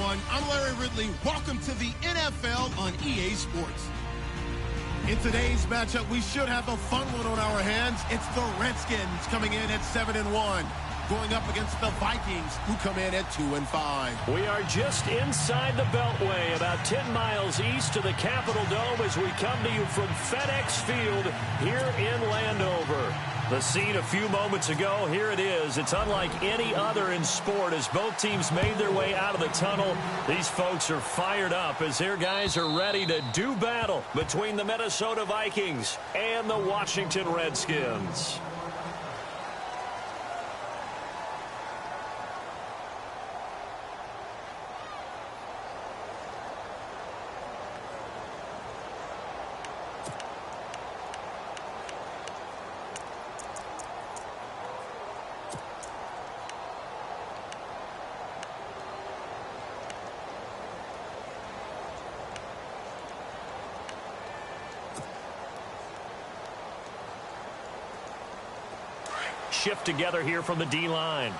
everyone. I'm Larry Ridley. Welcome to the NFL on EA Sports. In today's matchup, we should have a fun one on our hands. It's the Redskins coming in at 7-1, going up against the Vikings, who come in at 2-5. We are just inside the Beltway, about 10 miles east of the Capitol Dome as we come to you from FedEx Field here in Landover. The scene a few moments ago, here it is. It's unlike any other in sport as both teams made their way out of the tunnel. These folks are fired up as their guys are ready to do battle between the Minnesota Vikings and the Washington Redskins. Shift together here from the D-line.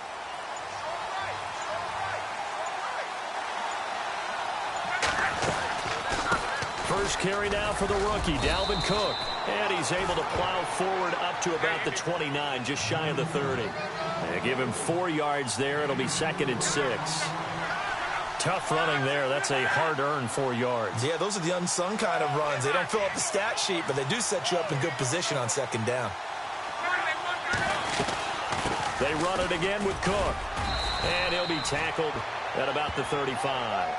First carry now for the rookie, Dalvin Cook. And he's able to plow forward up to about the 29, just shy of the 30. They give him 4 yards there. It'll be 2nd and 6. Tough running there. That's a hard-earned 4 yards. Yeah, those are the unsung kind of runs. They don't fill up the stat sheet, but they do set you up in good position on 2nd down. They run it again with Cook. And he'll be tackled at about the 35.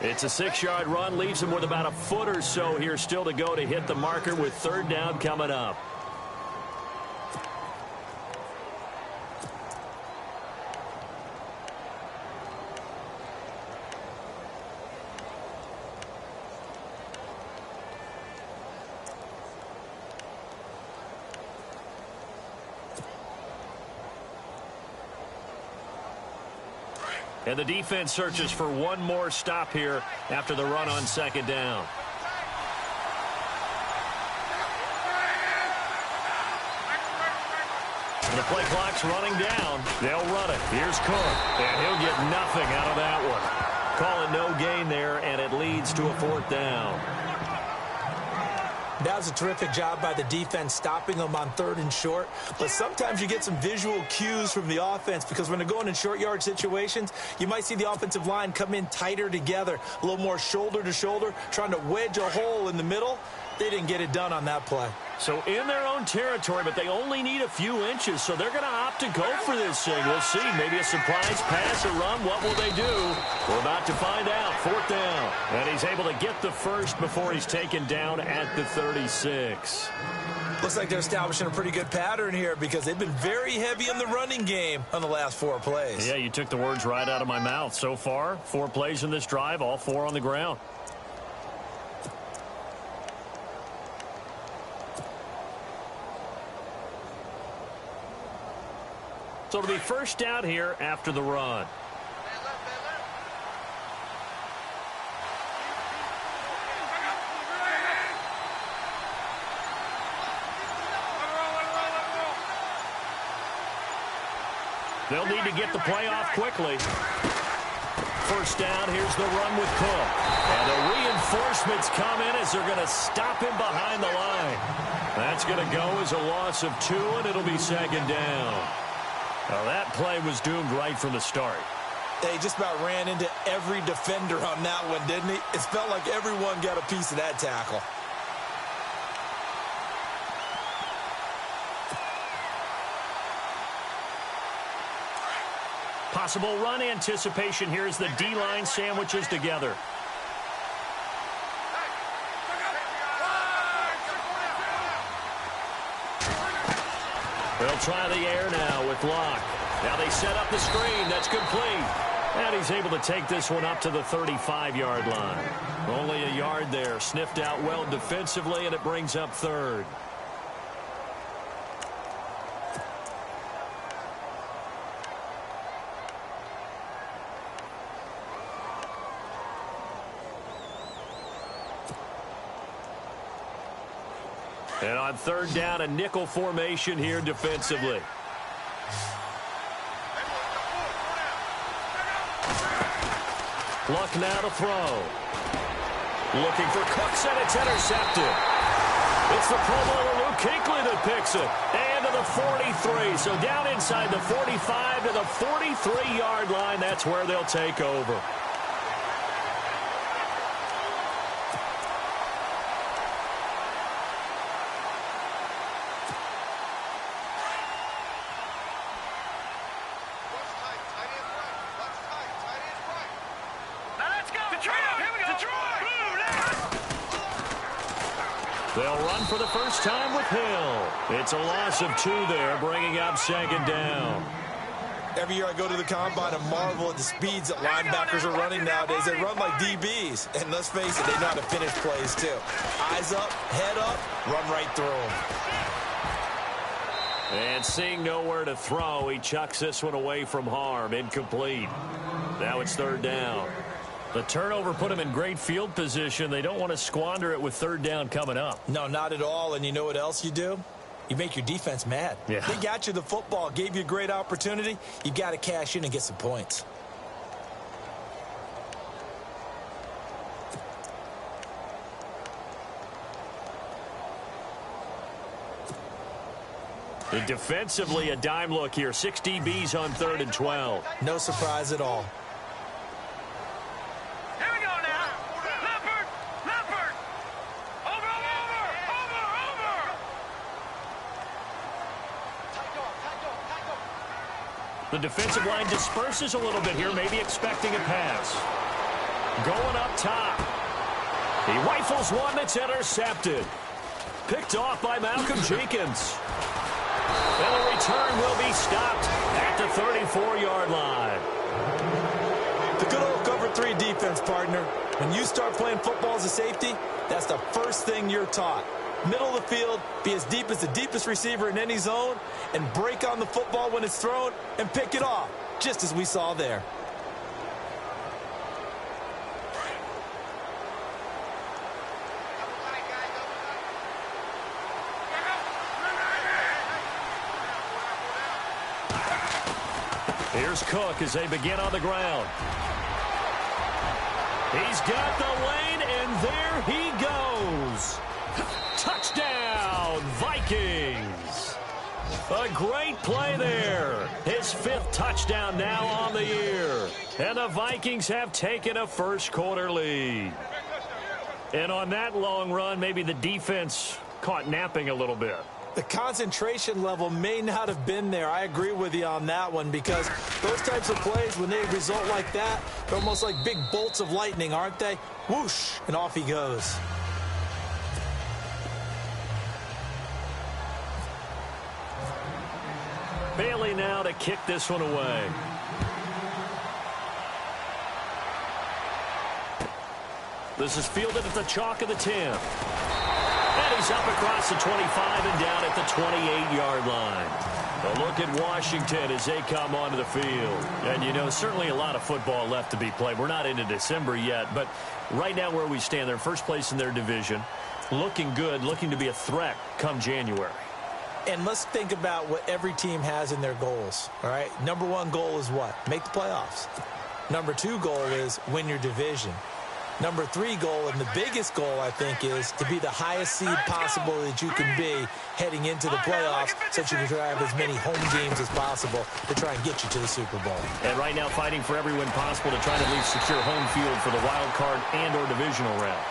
It's a 6-yard run. Leaves him with about a foot or so here still to go to hit the marker with 3rd down coming up. And the defense searches for one more stop here after the run on 2nd down. The play clock's running down. They'll run it. Here's Cook. And he'll get nothing out of that one. Call it no gain there, and it leads to a 4th down. That was a terrific job by the defense stopping them on 3rd and short. But sometimes you get some visual cues from the offense because when they're going in short yard situations, you might see the offensive line come in tighter together, a little more shoulder to shoulder, trying to wedge a hole in the middle. They didn't get it done on that play. So in their own territory, but they only need a few inches, so they're going to opt to go for this thing. We'll see. Maybe a surprise pass or run. What will they do? We're about to find out. 4th down. And he's able to get the first before he's taken down at the 36. Looks like they're establishing a pretty good pattern here because they've been very heavy in the running game on the last 4 plays. Yeah, you took the words right out of my mouth. So far, 4 plays in this drive, all 4 on the ground. So it'll be 1st down here after the run. They'll need to get the play off quickly. 1st down, here's the run with Cook. And the reinforcements come in as they're going to stop him behind the line. That's going to go as a loss of 2, and it'll be 2nd down. Well, that play was doomed right from the start. They just about ran into every defender on that one, didn't he? It felt like everyone got a piece of that tackle. Possible run anticipation here as the D-line sandwiches together. They'll try the air now with Locke. Now they set up the screen. That's complete. And he's able to take this one up to the 35-yard line. Only a yard there. Sniffed out well defensively, and it brings up 3rd. And on 3rd down, a nickel formation here defensively. Luck now to throw. Looking for Cooks, and it's intercepted. It's the Pro Bowler Luke Kuechly that picks it. And to the 43. So down inside the 45 to the 43-yard line. That's where they'll take over. They'll run for the first time with Hill. It's a loss of 2 there, bringing up second down. Every year I go to the combine and marvel at the speeds that linebackers are running nowadays. They run like DBs. And let's face it, they know how to finish plays too. Eyes up, head up, run right through them. And seeing nowhere to throw, he chucks this one away from harm. Incomplete. Now it's third down. The turnover put him in great field position. They don't want to squander it with third down coming up. No, not at all. And you know what else you do? You make your defense mad. Yeah. They got you the football, gave you a great opportunity. You got to cash in and get some points. And defensively, a dime look here. 6 DBs on 3rd and 12. No surprise at all. The defensive line disperses a little bit here, maybe expecting a pass. Going up top. He rifles one that's intercepted. Picked off by Malcolm Jenkins. And the return will be stopped at the 34-yard line. The good old cover 3 defense, partner. When you start playing football as a safety, that's the first thing you're taught. Middle of the field, be as deep as the deepest receiver in any zone, and break on the football when it's thrown and pick it off, just as we saw there. Here's Cook as they begin on the ground. He's got the lane, and there he goes. Touchdown, Vikings. A great play there. His 5th touchdown now on the year. And the Vikings have taken a first-quarter lead. And on that long run, maybe the defense caught napping a little bit. The concentration level may not have been there. I agree with you on that one, because those types of plays, when they result like that, they're almost like big bolts of lightning, aren't they? Whoosh, and off he goes. Bailey now to kick this one away. This is fielded at the chalk of the 10. And he's up across the 25 and down at the 28-yard line. A look at Washington as they come onto the field. And, you know, certainly a lot of football left to be played. We're not into December yet, but right now where we stand, they're first place in their division. Looking good, looking to be a threat come January. And let's think about what every team has in their goals, all right? Number 1 goal is what? Make the playoffs. Number 2 goal is win your division. Number 3 goal, and the biggest goal, I think, is to be the highest seed possible that you can be heading into the playoffs, so that you can have as many home games as possible to try and get you to the Super Bowl. And right now fighting for every win possible to try to at least secure home field for the wild card and or divisional round.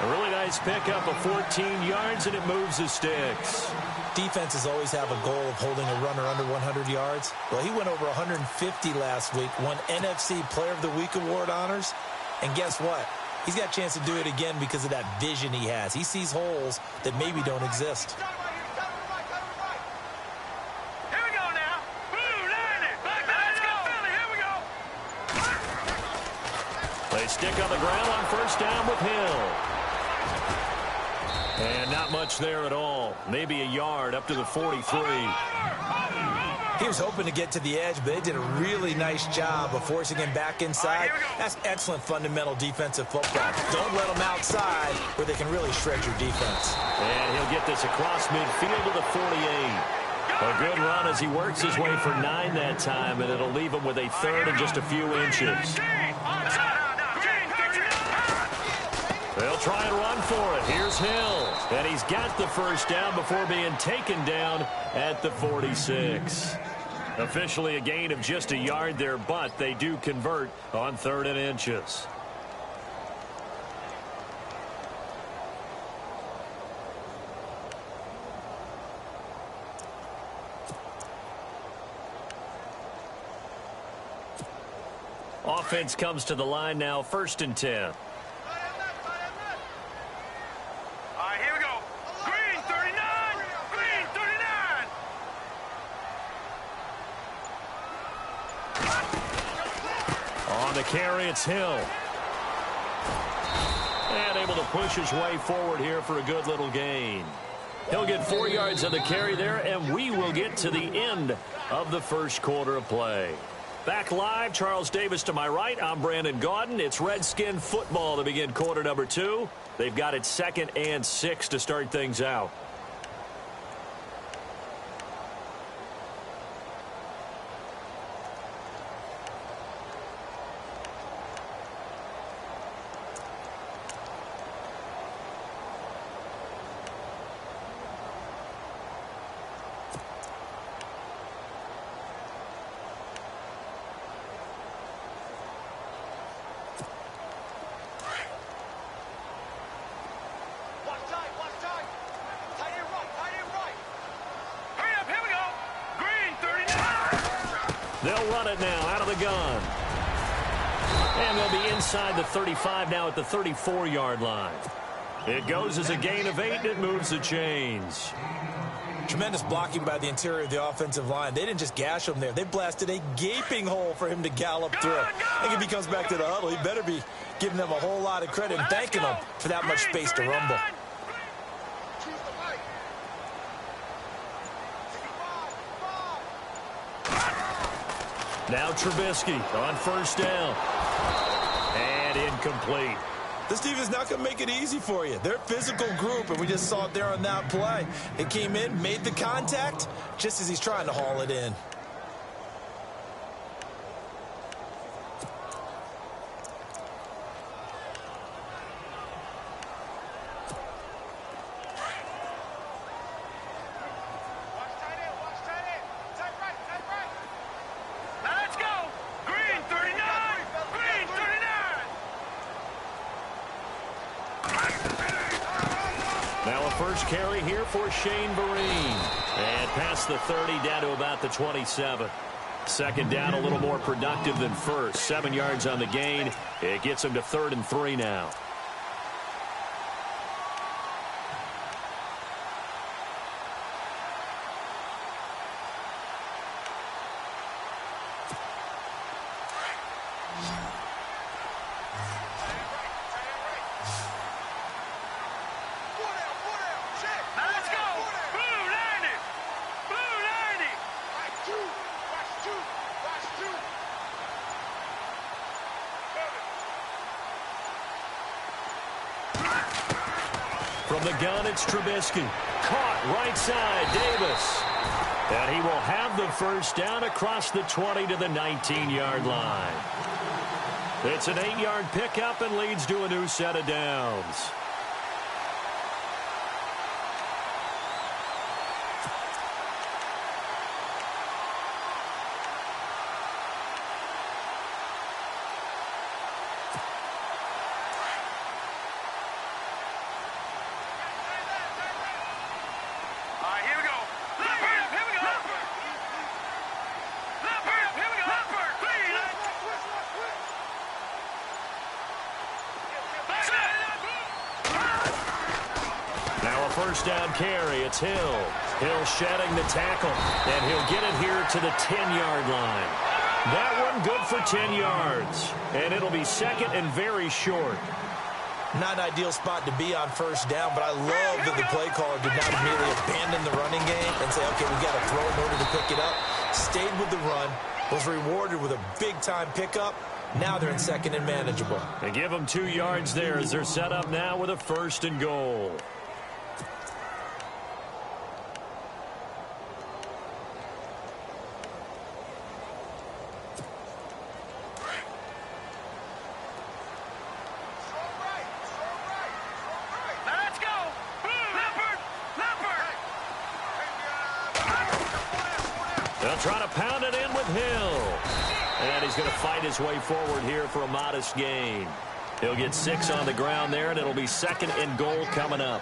A really nice pickup of 14 yards, and it moves the sticks. Defenses always have a goal of holding a runner under 100 yards. Well, he went over 150 last week, won NFC Player of the Week award honors. And guess what? He's got a chance to do it again because of that vision he has. He sees holes that maybe don't exist. Here we go now. Let's go, Philly. Here we go. They stick on the ground on first down with Hill. And not much there at all. Maybe a yard up to the 43. He was hoping to get to the edge, but they did a really nice job of forcing him back inside. That's excellent fundamental defensive football. Don't let them outside where they can really shred your defense. And he'll get this across midfield to the 48. A good run as he works his way for 9 that time, and it'll leave him with a third and just a few inches. They'll try and run for it. Here's Hill. And he's got the first down before being taken down at the 46. Officially a gain of just a yard there, but they do convert on 3rd and inches. Offense comes to the line now, 1st and 10. All right, here we go. Green 39. Green 39. On the carry, it's Hill. And able to push his way forward here for a good little gain. He'll get 4 yards on the carry there, and we will get to the end of the first quarter of play. Back live, Charles Davis to my right. I'm Brandon Gaudin. It's Redskin football to begin quarter number 2. They've got it 2nd and 6 to start things out. They'll run it now out of the gun. And they'll be inside the 35 now at the 34-yard line. It goes as a gain of 8, and it moves the chains. Tremendous blocking by the interior of the offensive line. They didn't just gash him there. They blasted a gaping hole for him to gallop through. I think if he comes back to the huddle, he better be giving them a whole lot of credit and thanking them for that much space to rumble. Now Trubisky on 1st down. And incomplete. This team is not going to make it easy for you. They're a physical group, and we just saw it there on that play. It came in, made the contact, just as he's trying to haul it in. Carry here for Shane Vereen. And past the 30 down to about the 27. 2nd down a little more productive than 1st. 7 yards on the gain. It gets him to 3rd and 3 now. From the gun, it's Trubisky. Caught right side, Davis. And he will have the first down across the 20 to the 19-yard line. It's an 8-yard pickup and leads to a new set of downs. First down carry, it's Hill. Hill shedding the tackle, and he'll get it here to the 10-yard line. That one good for 10 yards, and it'll be 2nd and very short. Not an ideal spot to be on 1st down, but I love that the play caller did not immediately abandon the running game and say, okay, we've got to throw in order to pick it up. Stayed with the run, was rewarded with a big-time pickup. Now they're in 2nd and manageable. They give them 2 yards there as they're set up now with a 1st and goal. They'll try to pound it in with Hill. And he's going to fight his way forward here for a modest gain. He'll get 6 on the ground there, and it'll be 2nd and goal coming up.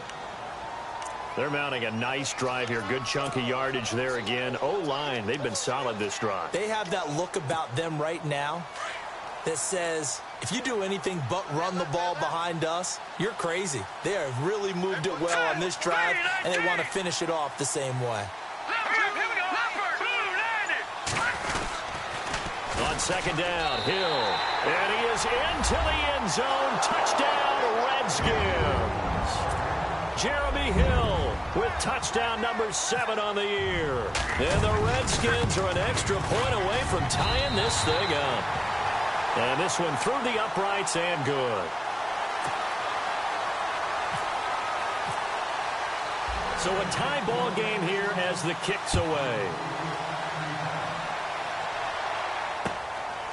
They're mounting a nice drive here. Good chunk of yardage there again. O-line, they've been solid this drive. They have that look about them right now that says, if you do anything but run the ball behind us, you're crazy. They have really moved it well on this drive, and they want to finish it off the same way. On 2nd down, Hill. And he is into the end zone. Touchdown, Redskins. Jeremy Hill with touchdown number 7 on the year. And the Redskins are an extra point away from tying this thing up. And this one through the uprights and good. So a tie ball game here as the kick's away.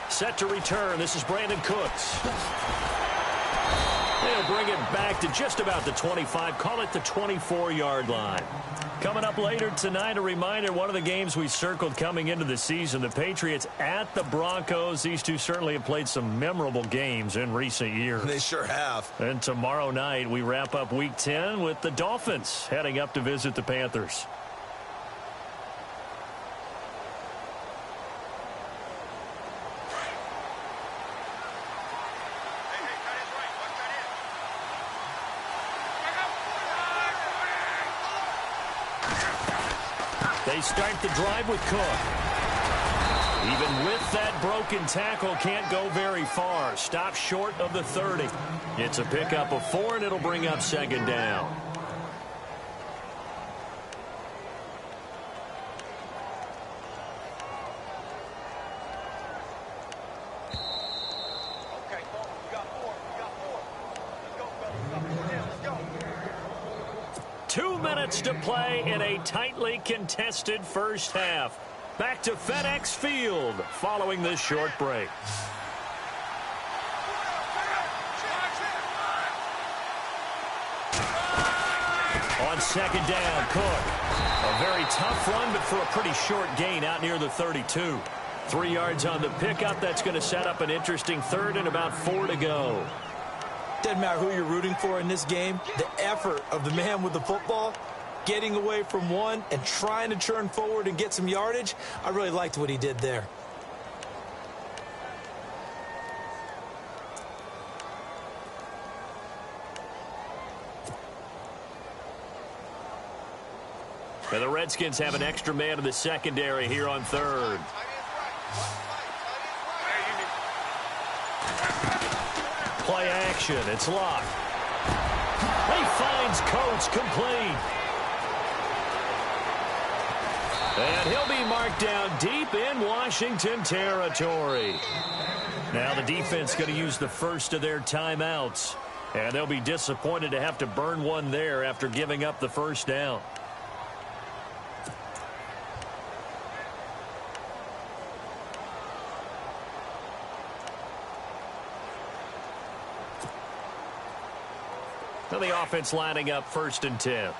Set to return. This is Brandon Cooks. They'll bring it back to just about the 25. Call it the 24-yard line. Coming up later tonight, a reminder, one of the games we circled coming into the season, the Patriots at the Broncos. These two certainly have played some memorable games in recent years. They sure have. And tomorrow night, we wrap up Week 10 with the Dolphins heading up to visit the Panthers. They start the drive with Cook. Even with that broken tackle, can't go very far. Stop short of the 30. It's a pickup of 4, and it'll bring up 2nd down. Okay, you got 4. Let's go, fellas. Let's go. 2 minutes to play in a tightly contested first half. Back to FedEx Field following this short break. On 2nd down, Cook. A very tough run, but for a pretty short gain out near the 32. 3 yards on the pickup. That's going to set up an interesting 3rd and about 4 to go. Doesn't matter who you're rooting for in this game. The effort of the man with the football, getting away from one and trying to turn forward and get some yardage, I really liked what he did there. And the Redskins have an extra man in the secondary here on 3rd. Play action. It's locked. He finds Coates complete. And he'll be marked down deep in Washington territory. Now the defense going to use the first of their timeouts. And they'll be disappointed to have to burn one there after giving up the first down. Now the offense lining up 1st and 10.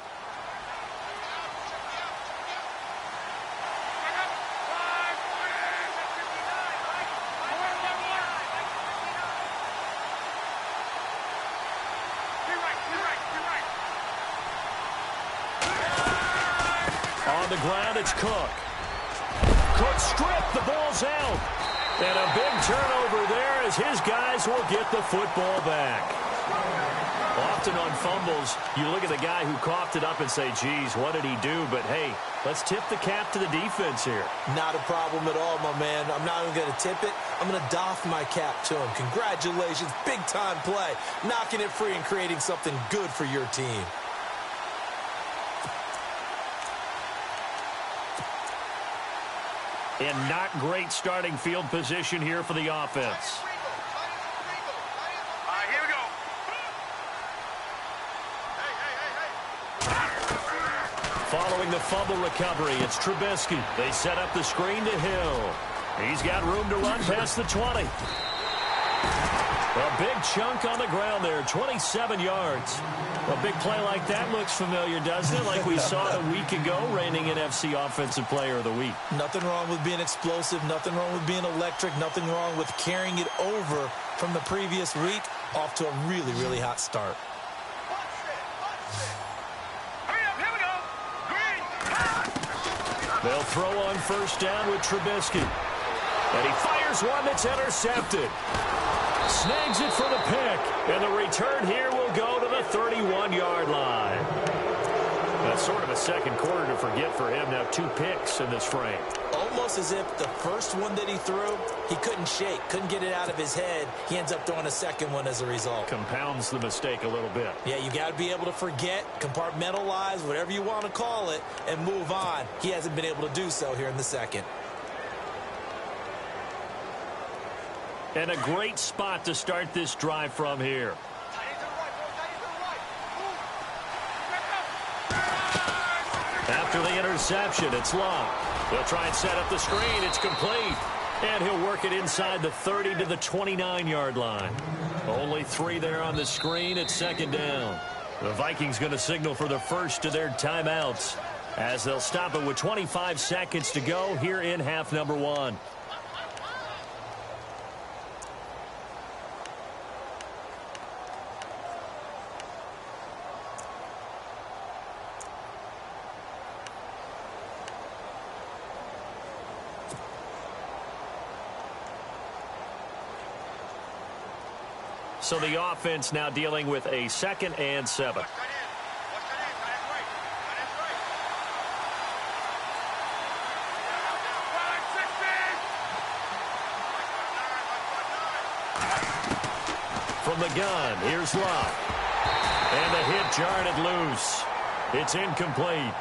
On the ground, it's Cook. Cook stripped. The ball's out. And a big turnover there as his guys will get the football back. Often on fumbles, you look at the guy who coughed it up and say, geez, what did he do? But, hey, let's tip the cap to the defense here. Not a problem at all, my man. I'm not even going to tip it. I'm going to doff my cap to him. Congratulations. Big-time play. Knocking it free and creating something good for your team. And not great starting field position here for the offense. Here we go. Following the fumble recovery, it's Trubisky. They set up the screen to Hill. He's got room to run past the 20. A big chunk on the ground there, 27 yards. A big play like that looks familiar, doesn't it? Like we saw a week ago, reigning NFC Offensive Player of the Week. Nothing wrong with being explosive. Nothing wrong with being electric. Nothing wrong with carrying it over from the previous week off to a really, really hot start. Hurry up, here we go. Green. They'll throw on first down with Trubisky. And he fires one that's intercepted. Snags it for the pick. And the return here will go to the 31-yard line. That's sort of a second quarter to forget for him. Now 2 picks in this frame. Almost as if the first one that he threw, he couldn't shake, couldn't get it out of his head. He ends up throwing a second one as a result. Compounds the mistake a little bit. Yeah, you got to be able to forget, compartmentalize, whatever you want to call it, and move on. He hasn't been able to do so here in the second. And a great spot to start this drive from here. After the interception, it's Locke. They'll try and set up the screen. It's complete. And he'll work it inside the 30 to the 29-yard line. Only 3 there on the screen at second down. The Vikings going to signal for the first of their timeouts as they'll stop it with 25 seconds to go here in half number 1. So the offense now dealing with a 2nd and 7. From the gun, here's Locke. And the hit jarred it loose. It's incomplete.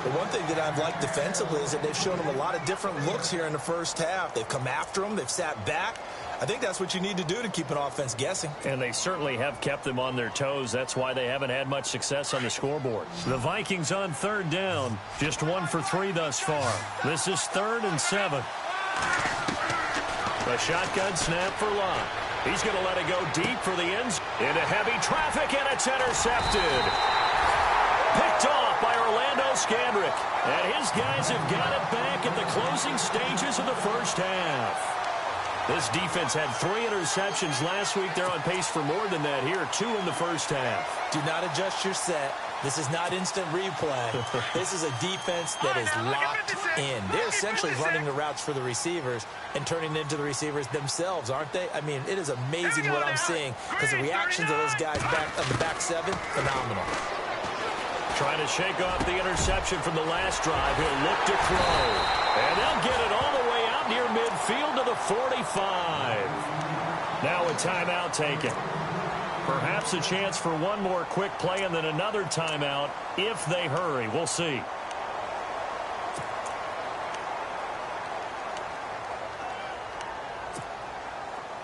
The one thing that I've liked defensively is that they've shown him a lot of different looks here in the first half. They've come after him. They've sat back. I think that's what you need to do to keep an offense guessing. And they certainly have kept them on their toes. That's why they haven't had much success on the scoreboard. The Vikings on 3rd down. Just 1 for 3 thus far. This is 3rd and 7. A shotgun snap for Locke. He's going to let it go deep for the ends. Into heavy traffic, and it's intercepted. Picked off by Orlando Scandrick. And his guys have got it back at the closing stages of the first half. This defense had 3 interceptions last week. They're on pace for more than that here. 2 in the first half. Do not adjust your set. This is not instant replay. This is a defense that is locked in. They're essentially running the routes for the receivers and turning into the receivers themselves, aren't they? I mean, it is amazing what I'm seeing because the reactions of those guys back on the back 7, phenomenal. Trying to shake off the interception from the last drive. He'll look to throw. And they'll get it all the way out near midfield to the 45. Now a timeout taken. Perhaps a chance for one more quick play and then another timeout if they hurry. We'll see.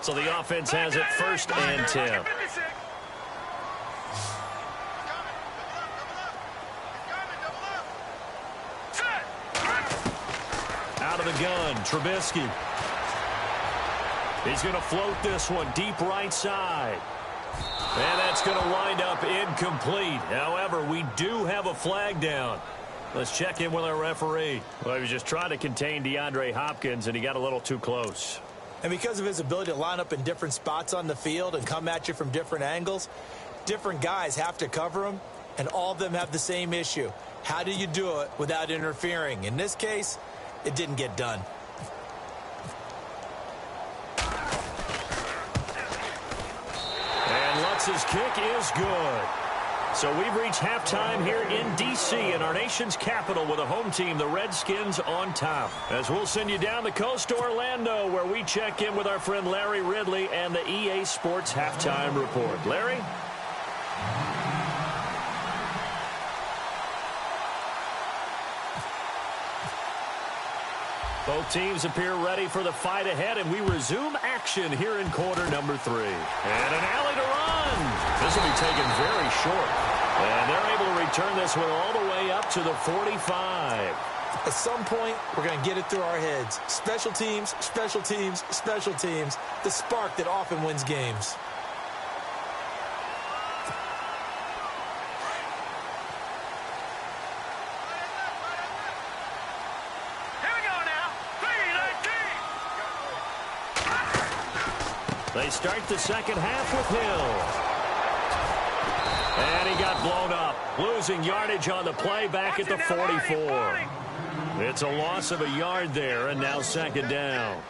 So the offense has it 1st and 10. Out of the gun, Trubisky. He's going to float this one deep right side. And that's going to wind up incomplete. However, we do have a flag down. Let's check in with our referee. Well, he was just trying to contain DeAndre Hopkins, and he got a little too close. And because of his ability to line up in different spots on the field and come at you from different angles, different guys have to cover him, and all of them have the same issue. How do you do it without interfering? In this case, it didn't get done. And Lutz's kick is good. So we've reached halftime here in D.C. in our nation's capital with a home team, the Redskins, on top. As we'll send you down the coast to Orlando, where we check in with our friend Larry Ridley and the EA Sports Halftime Report. Larry? Both teams appear ready for the fight ahead, and we resume action here in quarter number 3. And an alley to run. This will be taken very short. And they're able to return this one all the way up to the 45. At some point, we're going to get it through our heads. Special teams, special teams, special teams. The spark that often wins games. Here we go now. 3-19. They start the second half with Hill. And he got blown up, losing yardage on the play back at the 44. It's a loss of a yard there, and now second down.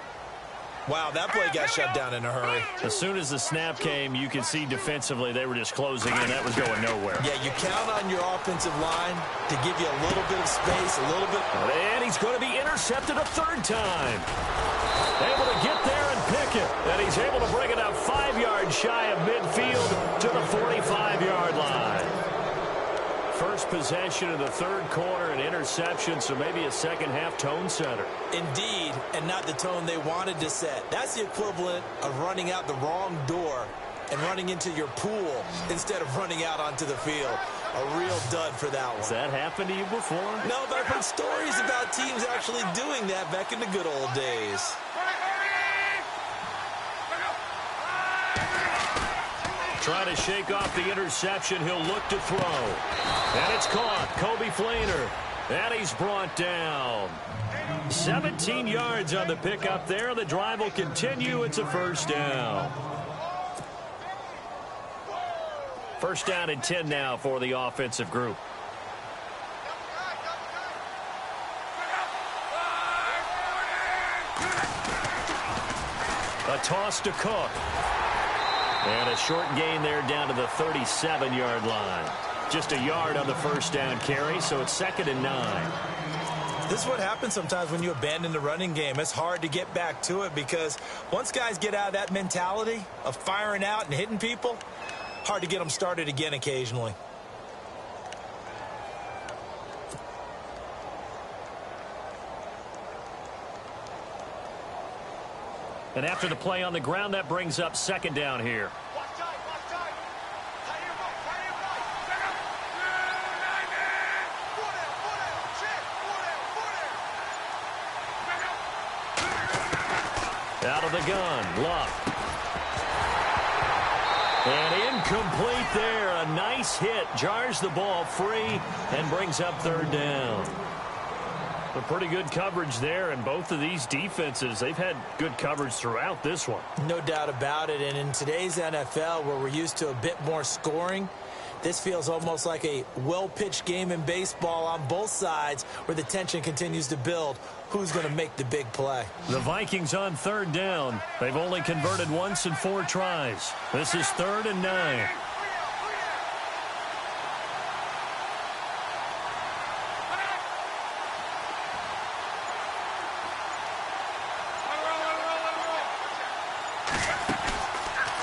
Wow, that play got shut down in a hurry. As soon as the snap came, you could see defensively they were just closing in. That was going nowhere. Yeah, you count on your offensive line to give you a little bit of space, a little bit. And he's going to be intercepted a third time. Able to get there and pick it. And he's able to bring it up 5 yards shy of midfield to the 45-yard line. First possession of the third quarter, an interception, so maybe a second-half tone setter. Indeed, and not the tone they wanted to set. That's the equivalent of running out the wrong door and running into your pool instead of running out onto the field. A real dud for that one. Has that happened to you before? No, but I've heard stories about teams actually doing that back in the good old days. Trying to shake off the interception. He'll look to throw. And it's caught. Kobe Flainer. And he's brought down. 17 yards on the pickup there. The drive will continue. It's a first down. First down and 10 now for the offensive group. A toss to Cook. And a short gain there down to the 37-yard line. Just a yard on the first down carry, so it's 2nd and 9. This is what happens sometimes when you abandon the running game. It's hard to get back to it because once guys get out of that mentality of firing out and hitting people, hard to get them started again occasionally. And after the play on the ground, that brings up second down here. Out of the gun, Luck. And incomplete there. A nice hit. Jars the ball free and brings up third down. A pretty good coverage there, and both of these defenses, they've had good coverage throughout this one. No doubt about it, and in today's NFL, where we're used to a bit more scoring, this feels almost like a well-pitched game in baseball on both sides where the tension continues to build. Who's going to make the big play? The Vikings on third down. They've only converted once in 4 tries. This is 3rd and 9.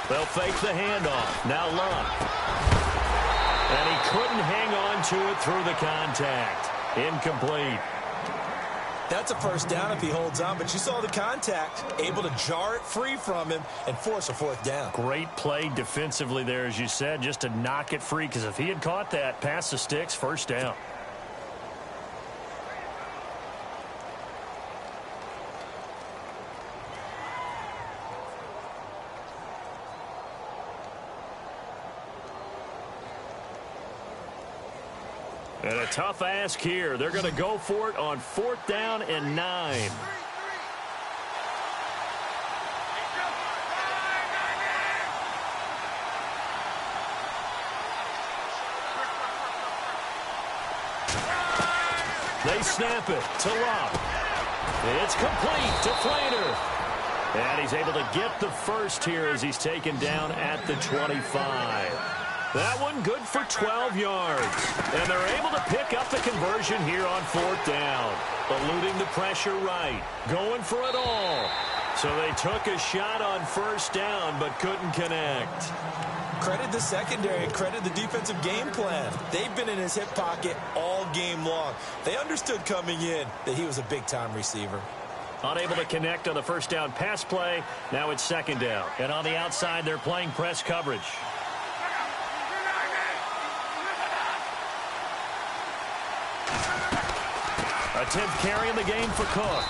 They'll fake the handoff. Now Luck. And he couldn't hang on to it through the contact. Incomplete. That's a first down if he holds on, but you saw the contact, able to jar it free from him and force a 4th down. Great play defensively there, as you said, just to knock it free, because if he had caught that, pass the sticks, first down. And a tough ask here. They're going to go for it on 4th down and 9. They snap it to Luck. It's complete to Flainer. And he's able to get the first here as he's taken down at the 25. That one good for 12 yards. And they're able to pick up the conversion here on 4th down. Eluding the pressure right. Going for it all. So they took a shot on first down but couldn't connect. Credit the secondary, credit the defensive game plan. They've been in his hip pocket all game long. They understood coming in that he was a big-time receiver. Unable to connect on the first down pass play. Now it's second down. And on the outside, they're playing press coverage. A A 10th carry in the game for Cook.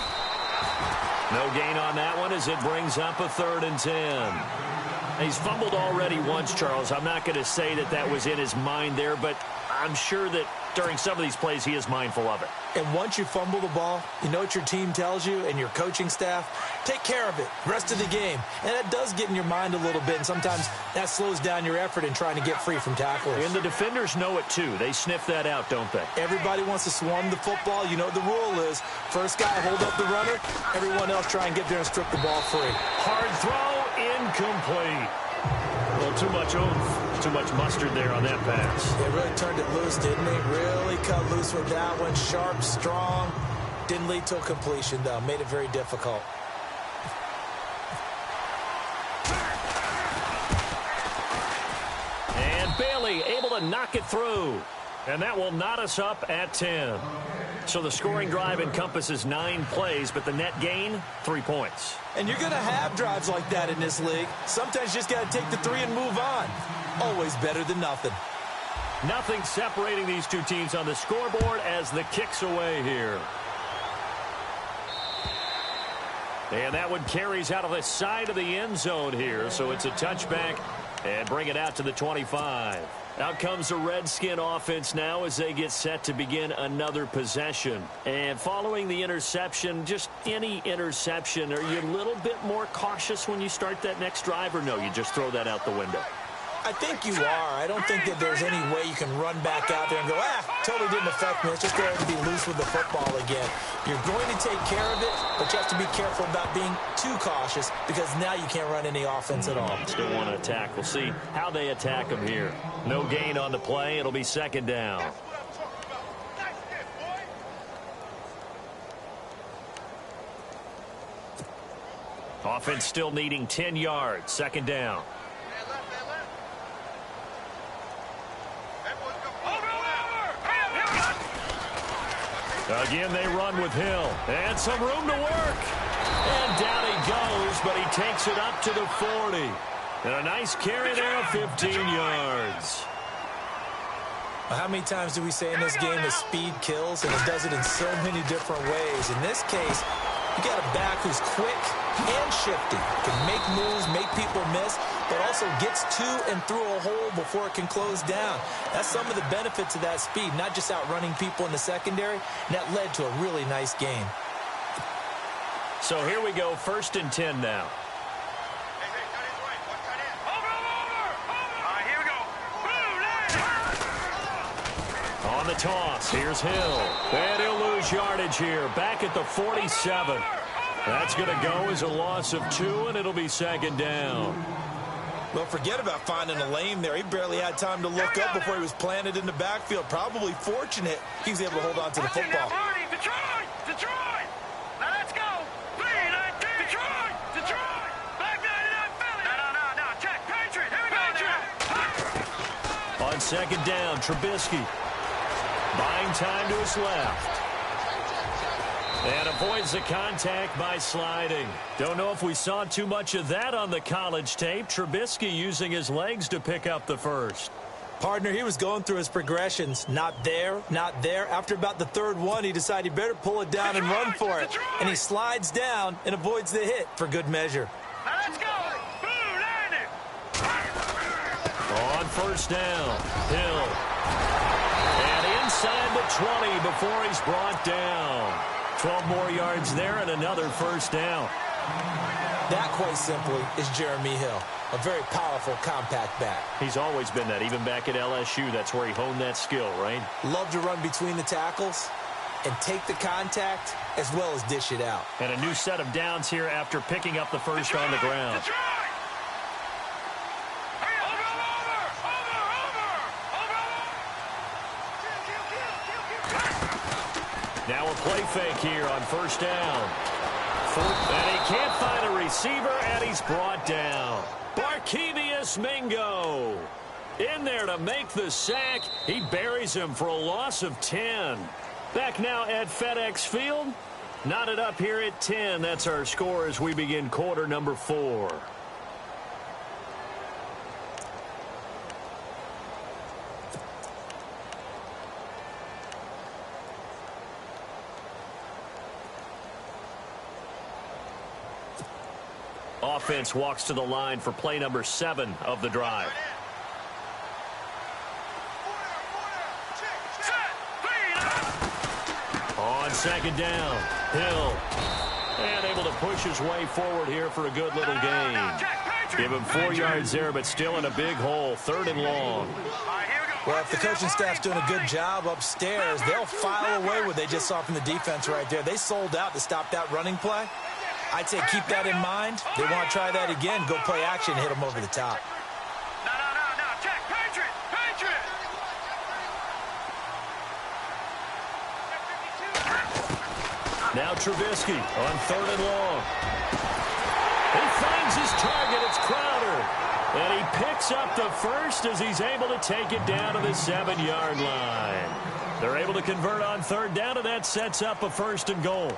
No gain on that one as it brings up a 3rd and 10. He's fumbled already once, Charles. I'm not going to say that that was in his mind there, but I'm sure that during some of these plays he is mindful of it. And once you fumble the ball, you know what your team tells you and your coaching staff? Take care of it rest of the game. And that does get in your mind a little bit, and sometimes that slows down your effort in trying to get free from tacklers. And the defenders know it too. They sniff that out, don't they? Everybody wants to swarm the football. You know what the rule is. First guy hold up the runner. Everyone else try and get there and strip the ball free. Hard throw, incomplete. A little too much oomph, too much mustard there on that pass. They really turned it loose, didn't they? Really cut loose with that one. Sharp, strong. Didn't lead to a completion, though. Made it very difficult. And Bailey able to knock it through. And that will knot us up at 10. So the scoring drive encompasses 9 plays, but the net gain, 3 points. And you're going to have drives like that in this league. Sometimes you just got to take the 3 and move on. Always better than nothing. Nothing separating these two teams on the scoreboard as the kick's away here. And that one carries out of the side of the end zone here, so it's a touchback and bring it out to the 25. Out comes the Redskin offense now as they get set to begin another possession. And following the interception, just any interception, are you a little bit more cautious when you start that next drive, or no, you just throw that out the window? I think you are. I don't think that there's any way you can run back out there and go, totally didn't affect me. Let's just go ahead and be loose with the football again. You're going to take care of it, but you have to be careful about being too cautious because now you can't run any offense at all. Still want to attack. We'll see how they attack them here. No gain on the play. It'll be 2nd down. Offense still needing 10 yards. 2nd down. Again, they run with Hill. And some room to work. And down he goes, but he takes it up to the 40. And a nice carry there of 15 yards. How many times do we say in this game that speed kills, and it does it in so many different ways? In this case, you got a back who's quick and shifty, can make moves, make people miss, but also gets to and through a hole before it can close down. That's some of the benefits of that speed, not just outrunning people in the secondary, and that led to a really nice game. So here we go, 1st and 10 now. On the toss, here's Hill. And he'll lose yardage here, back at the 47. That's going to go as a loss of 2, and it'll be 2nd down. Well, forget about finding a lane there. He barely had time to look up before he was planted in the backfield. Probably fortunate he was able to hold on to the football. Detroit! Now let's go! 3-19! Detroit! Back 99 Philly! No, check! Patriot! Here we go! On 2nd down, Trubisky. Buying time to his left. And avoids the contact by sliding. Don't know if we saw too much of that on the college tape. Trubisky using his legs to pick up the 1st. Partner, he was going through his progressions. Not there, not there. After about the 3rd one, he decided he better pull it down and run for it. And he slides down and avoids the hit for good measure. Now let's go! Boom, landed! On 1st down, Hill. And inside the 20 before he's brought down. 12 more yards there and another 1st down. That, quite simply, is Jeremy Hill. A very powerful, compact back. He's always been that, even back at LSU. That's where he honed that skill, right? Love to run between the tackles and take the contact as well as dish it out. And a new set of downs here after picking up the 1st on the ground. Now a play fake here on 1st down. And he can't find a receiver, and he's brought down. Barkevius Mingo in there to make the sack. He buries him for a loss of 10. Back now at FedEx Field. Knotted up here at 10. That's our score as we begin quarter number 4. Offense walks to the line for play number 7 of the drive. On second down, Hill. And able to push his way forward here for a good little gain. Give him 4 yards there, but still in a big hole. 3rd and long. Well, if the coaching staff's doing a good job upstairs, they'll file away what they just saw from the defense right there. They sold out to stop that running play. I'd say keep that in mind. They want to try that again. Go play action and hit them over the top. No. Check. Patriot. Now Trubisky on 3rd and long. He finds his target. It's Crowder. And he picks up the first as he's able to take it down to the 7-yard line. They're able to convert on 3rd down, and that sets up a 1st and goal.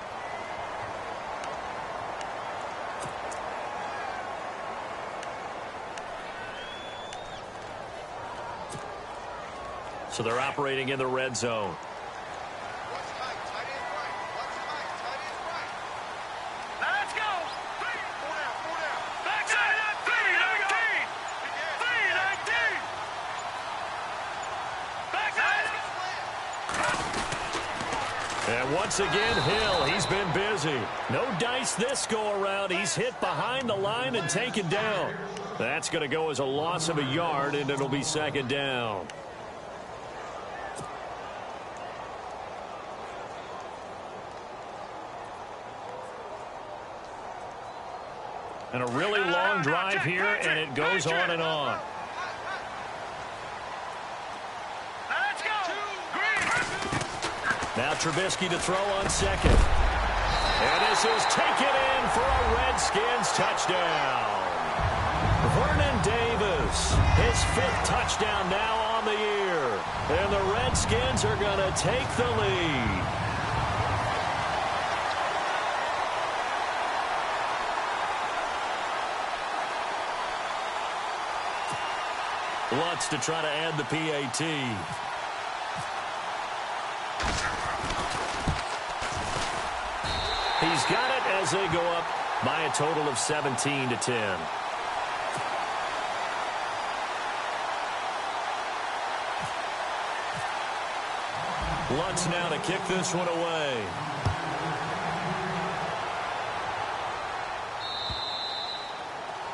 So they're operating in the red zone. Let's go. Backside. 319. Backside. And once again, Hill, he's been busy. No dice this go-around. He's hit behind the line and taken down. That's going to go as a loss of a yard, and it'll be 2nd down. And a really long drive here, and it goes on and on. Let's go. Now Trubisky to throw on 2nd. And this is taken in for a Redskins touchdown. Vernon Davis, his 5th touchdown now on the year. And the Redskins are going to take the lead. Lutz to try to add the PAT. He's got it as they go up by a total of 17-10. Lutz now to kick this one away.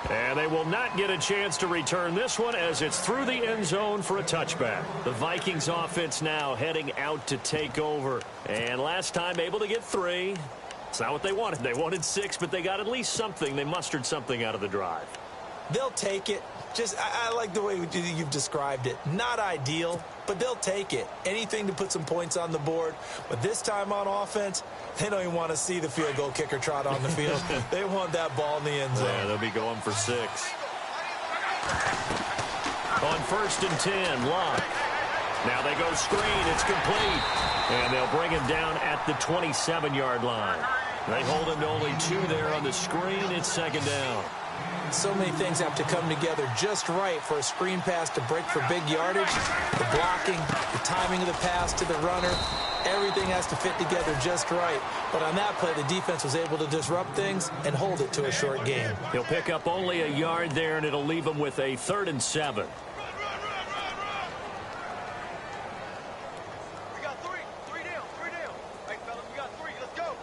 And they will not get a chance to return this one as it's through the end zone for a touchback. The Vikings offense now heading out to take over. And last time able to get 3. It's not what they wanted. They wanted 6, but they got at least something. They mustered something out of the drive. They'll take it. I like the way you've described it. Not ideal, but they'll take it. Anything to put some points on the board. But this time on offense, they don't even want to see the field goal kicker trot on the field. They want that ball in the end zone. Yeah, they'll be going for 6. On 1st and 10, Locke. Now they go screen. It's complete. And they'll bring him down at the 27-yard line. They hold him to only 2 there on the screen. It's 2nd down. So many things have to come together just right for a screen pass to break for big yardage. The blocking, the timing of the pass to the runner, everything has to fit together just right. But on that play, the defense was able to disrupt things and hold it to a short gain. He'll pick up only a yard there, and it'll leave him with a 3rd and 7. We got 3. 3 down. Hey, fellas, we got 3. Let's go.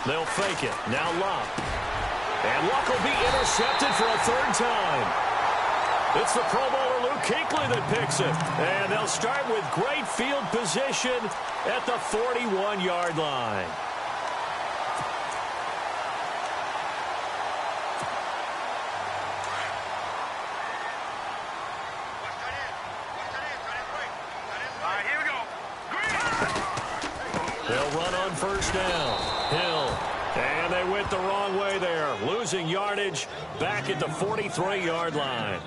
They'll fake it. Now Luck. And Luck will be intercepted for a 3rd time. It's the Pro Bowler Luke Kuechly that picks it. And they'll start with great field position at the 41-yard line. All right, here we go. They'll run on 1st down. Hill. And they went the wrong way there. Losing yardage back at the 43-yard line.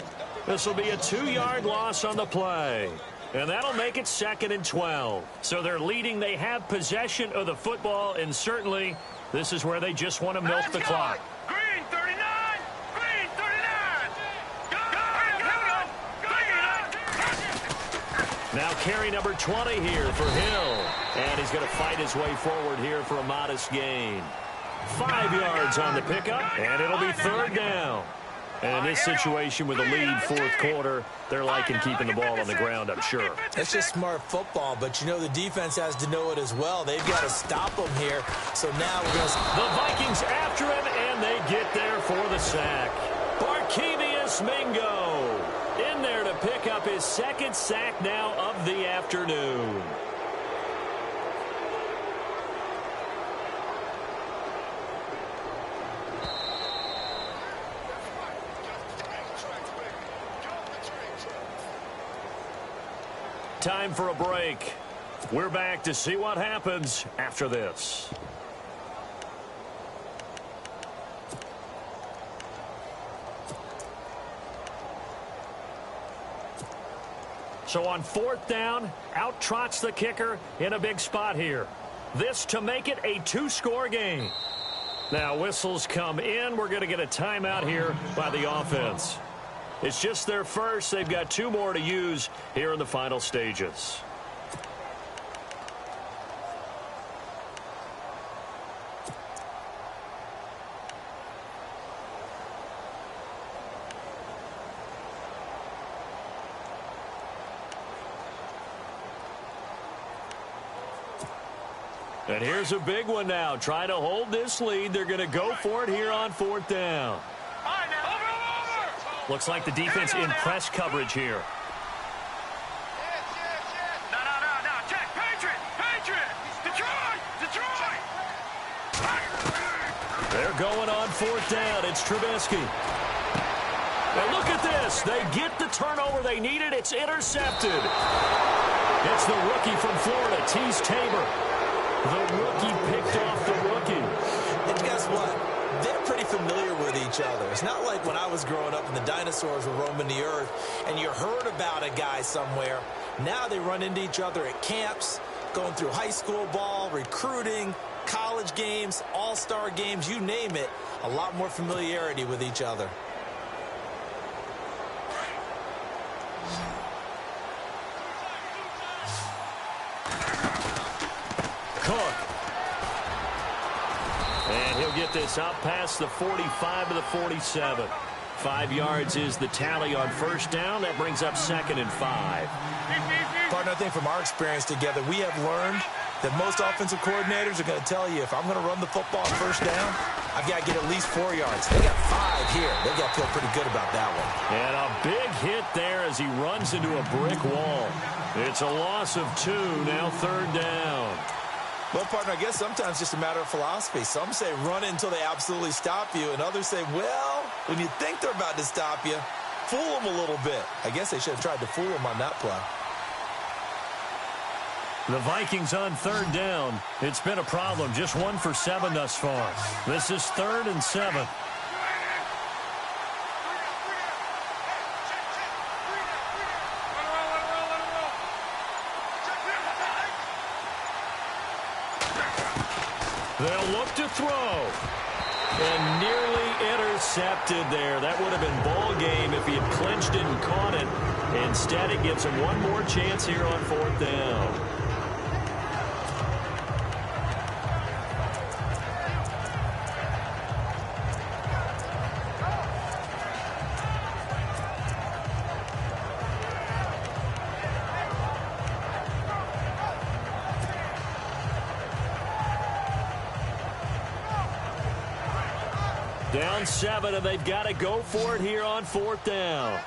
This will be a 2-yard loss on the play. And that'll make it 2nd and 12. So they're leading. They have possession of the football, and certainly This is where they just want to milk the clock. Green 39. Green 39. Now carry number 20 here for Hill. And he's going to fight his way forward here for a modest gain. 5 yards on the pickup, and it'll be third down. And in this situation with a lead fourth quarter, they're liking keeping the ball on the ground, I'm sure. It's just smart football, but you know the defense has to know it as well. They've got to stop them here. So now we're going to... The Vikings after him, and they get there for the sack. Barkevius Mingo in there to pick up his second sack now of the afternoon. Time for a break. We're back to see what happens after this. So on fourth down, out trots the kicker in a big spot here. This to make it a two-score game. Now whistles come in. We're going to get a timeout here by the offense. It's just their first. They've got 2 more to use here in the final stages. And here's a big one now. Trying to hold this lead. They're going to go for it here on fourth down. Looks like the defense in press coverage here. No. Check. Patriot. Detroit. They're going on fourth down. It's Trubisky. And look at this. They get the turnover they needed. It's intercepted. It's the rookie from Florida, Tease Tabor. The rookie picked off the rookie. And guess what? They're pretty familiar with each other. It's not like when I was growing up and the dinosaurs were roaming the earth and you heard about a guy somewhere. Now they run into each other at camps, going through high school ball, recruiting, college games, all-star games, you name it. A lot more familiarity with each other. Cook. And he'll get this out past the 45 to the 47. 5 yards is the tally on first down. That brings up 2nd and 5. Partner, I think from our experience together, we have learned that most offensive coordinators are going to tell you, if I'm going to run the football on first down, I've got to get at least 4 yards. They got 5 here. They got to feel pretty good about that one. And a big hit there as he runs into a brick wall. It's a loss of 2, now third down. Well, partner, I guess sometimes it's just a matter of philosophy. Some say run it until they absolutely stop you, and others say, well, when you think they're about to stop you, fool them a little bit. I guess they should have tried to fool them on that play. The Vikings on third down. It's been a problem. Just 1 for 7 thus far. This is 3rd and 7. They'll look to throw. And nearly intercepted there. That would have been ball game if he had clinched it and caught it. Instead, it gives him one more chance here on fourth down. Down 7, and they've got to go for it here on fourth down.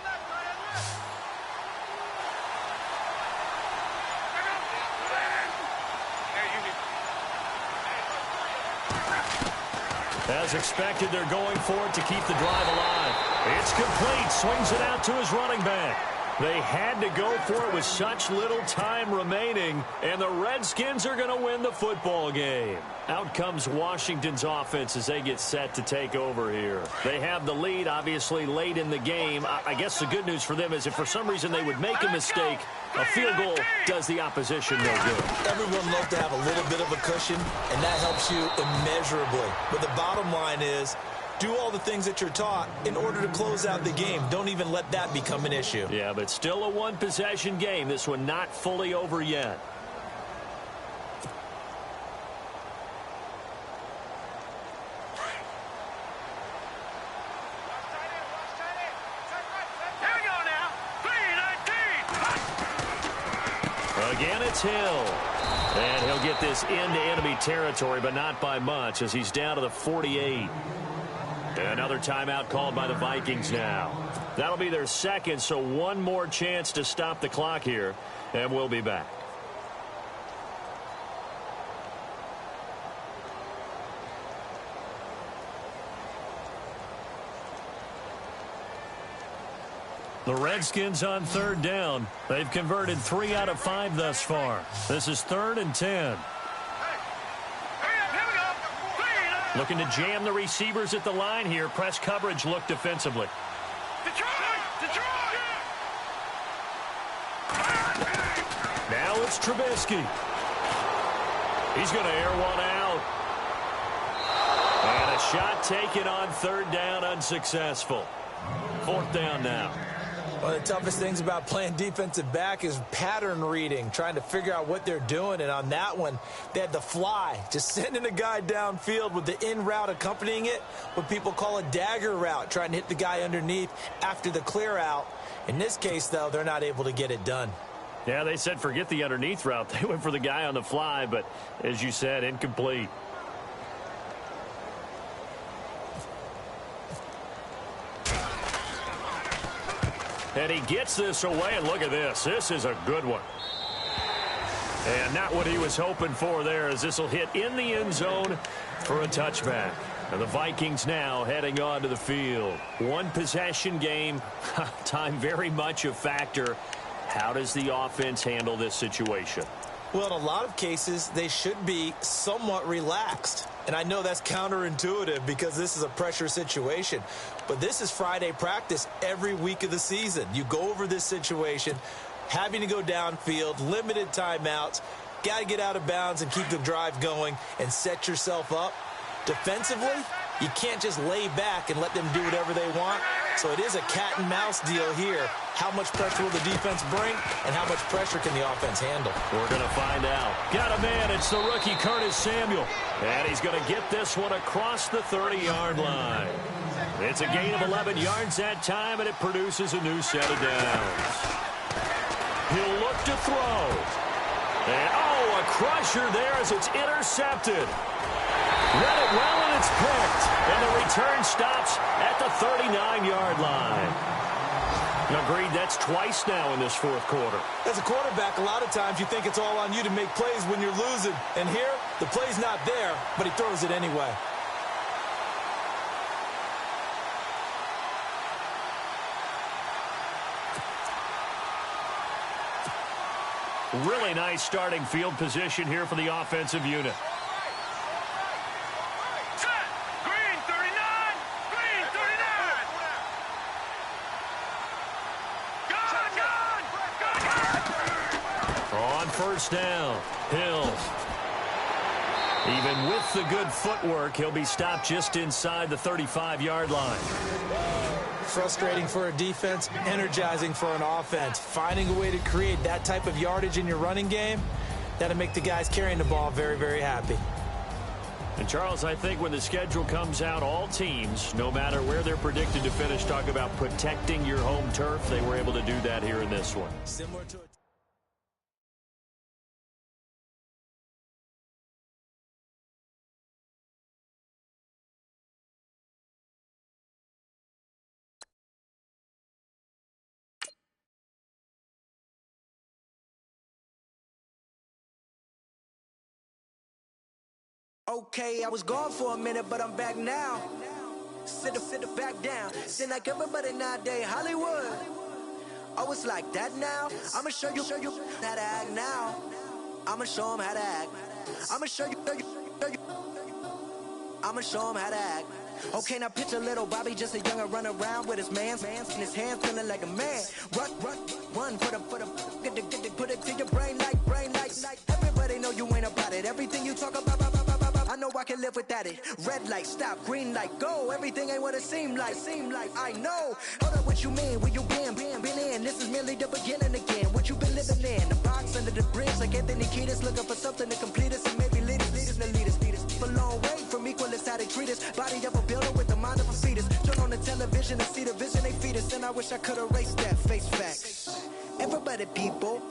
As expected, they're going for it to keep the drive alive. It's complete. Swings it out to his running back. They had to go for it with such little time remaining, and the Redskins are going to win the football game. Out comes Washington's offense as they get set to take over here. They have the lead, obviously, late in the game. I guess the good news for them is if for some reason they would make a mistake, a field goal does the opposition no good. Everyone loves to have a little bit of a cushion, and that helps you immeasurably. But the bottom line is, do all the things that you're taught in order to close out the game. Don't even let that become an issue. Yeah, but still a one-possession game. This one not fully over yet. Again, it's Hill. And he'll get this into enemy territory, but not by much as he's down to the 48. Another timeout called by the Vikings now. That'll be their second, so one more chance to stop the clock here, and we'll be back. The Redskins on third down. They've converted 3 out of 5 thus far. This is 3rd and 10. Looking to jam the receivers at the line here. Press coverage look defensively. Now it's Trubisky. He's going to air one out. And a shot taken on 3rd down, unsuccessful. 4th down now. One of the toughest things about playing defensive back is pattern reading, trying to figure out what they're doing. And on that one, they had the fly, just sending a guy downfield with the in route accompanying it, what people call a dagger route, trying to hit the guy underneath after the clear out. In this case, though, they're not able to get it done. Yeah, they said forget the underneath route. They went for the guy on the fly, but as you said, incomplete. And he gets this away, and look at this. This is a good one. And not what he was hoping for there, as this will hit in the end zone for a touchback. And the Vikings now heading on to the field. One possession game, time very much a factor. How does the offense handle this situation? Well, in a lot of cases, they should be somewhat relaxed. And I know that's counterintuitive because this is a pressure situation. But this is Friday practice every week of the season. You go over this situation, having to go downfield, limited timeouts, got to get out of bounds and keep the drive going and set yourself up. Defensively, you can't just lay back and let them do whatever they want. So it is a cat and mouse deal here. How much pressure will the defense bring, and how much pressure can the offense handle? We're going to find out. Got a man. It's the rookie Curtis Samuel. And he's going to get this one across the 30-yard line. It's a gain of 11 yards that time, and it produces a new set of downs. He'll look to throw. And, oh, a crusher there as it's intercepted. Read it well, and it's picked. And the return stops at the 39-yard line. Agreed, that's twice now in this 4th quarter. As a quarterback, a lot of times you think it's all on you to make plays when you're losing. And here, the play's not there, but he throws it anyway. Really nice starting field position here for the offensive unit. First down, Hill. Even with the good footwork, he'll be stopped just inside the 35-yard line. Frustrating for a defense, energizing for an offense. Finding a way to create that type of yardage in your running game, that'll make the guys carrying the ball very, very happy. And, Charles, I think when the schedule comes out, all teams, no matter where they're predicted to finish, talk about protecting your home turf. They were able to do that here in this one. Similar to Okay, I was gone for a minute, but I'm back now. Sit back down. Then like everybody nowadays, Hollywood. Oh, it's like that now? I'ma show you how to act now. I'ma show 'em how to act. I'ma show you. I'ma show 'em how to act. Okay, now picture little Bobby, just a younger run around with his man's in his hands, feeling like a man. Run, put it to your brain like. Everybody know you ain't about it. Everything you talk about, I know I can live without it. Red light, stop, green light, go. Everything ain't what it seem like. I know. Hold up, what you mean? Where you been in? This is merely the beginning again. What you been living in? The box under the bridge, like Anthony Kiedis, looking for something to complete us and maybe lead us. A long way from equal is how they treat us. Body of a builder with the mind of a fetus. Turn on the television and see the vision they feed us. And I wish I could erase that. Face facts. Everybody people,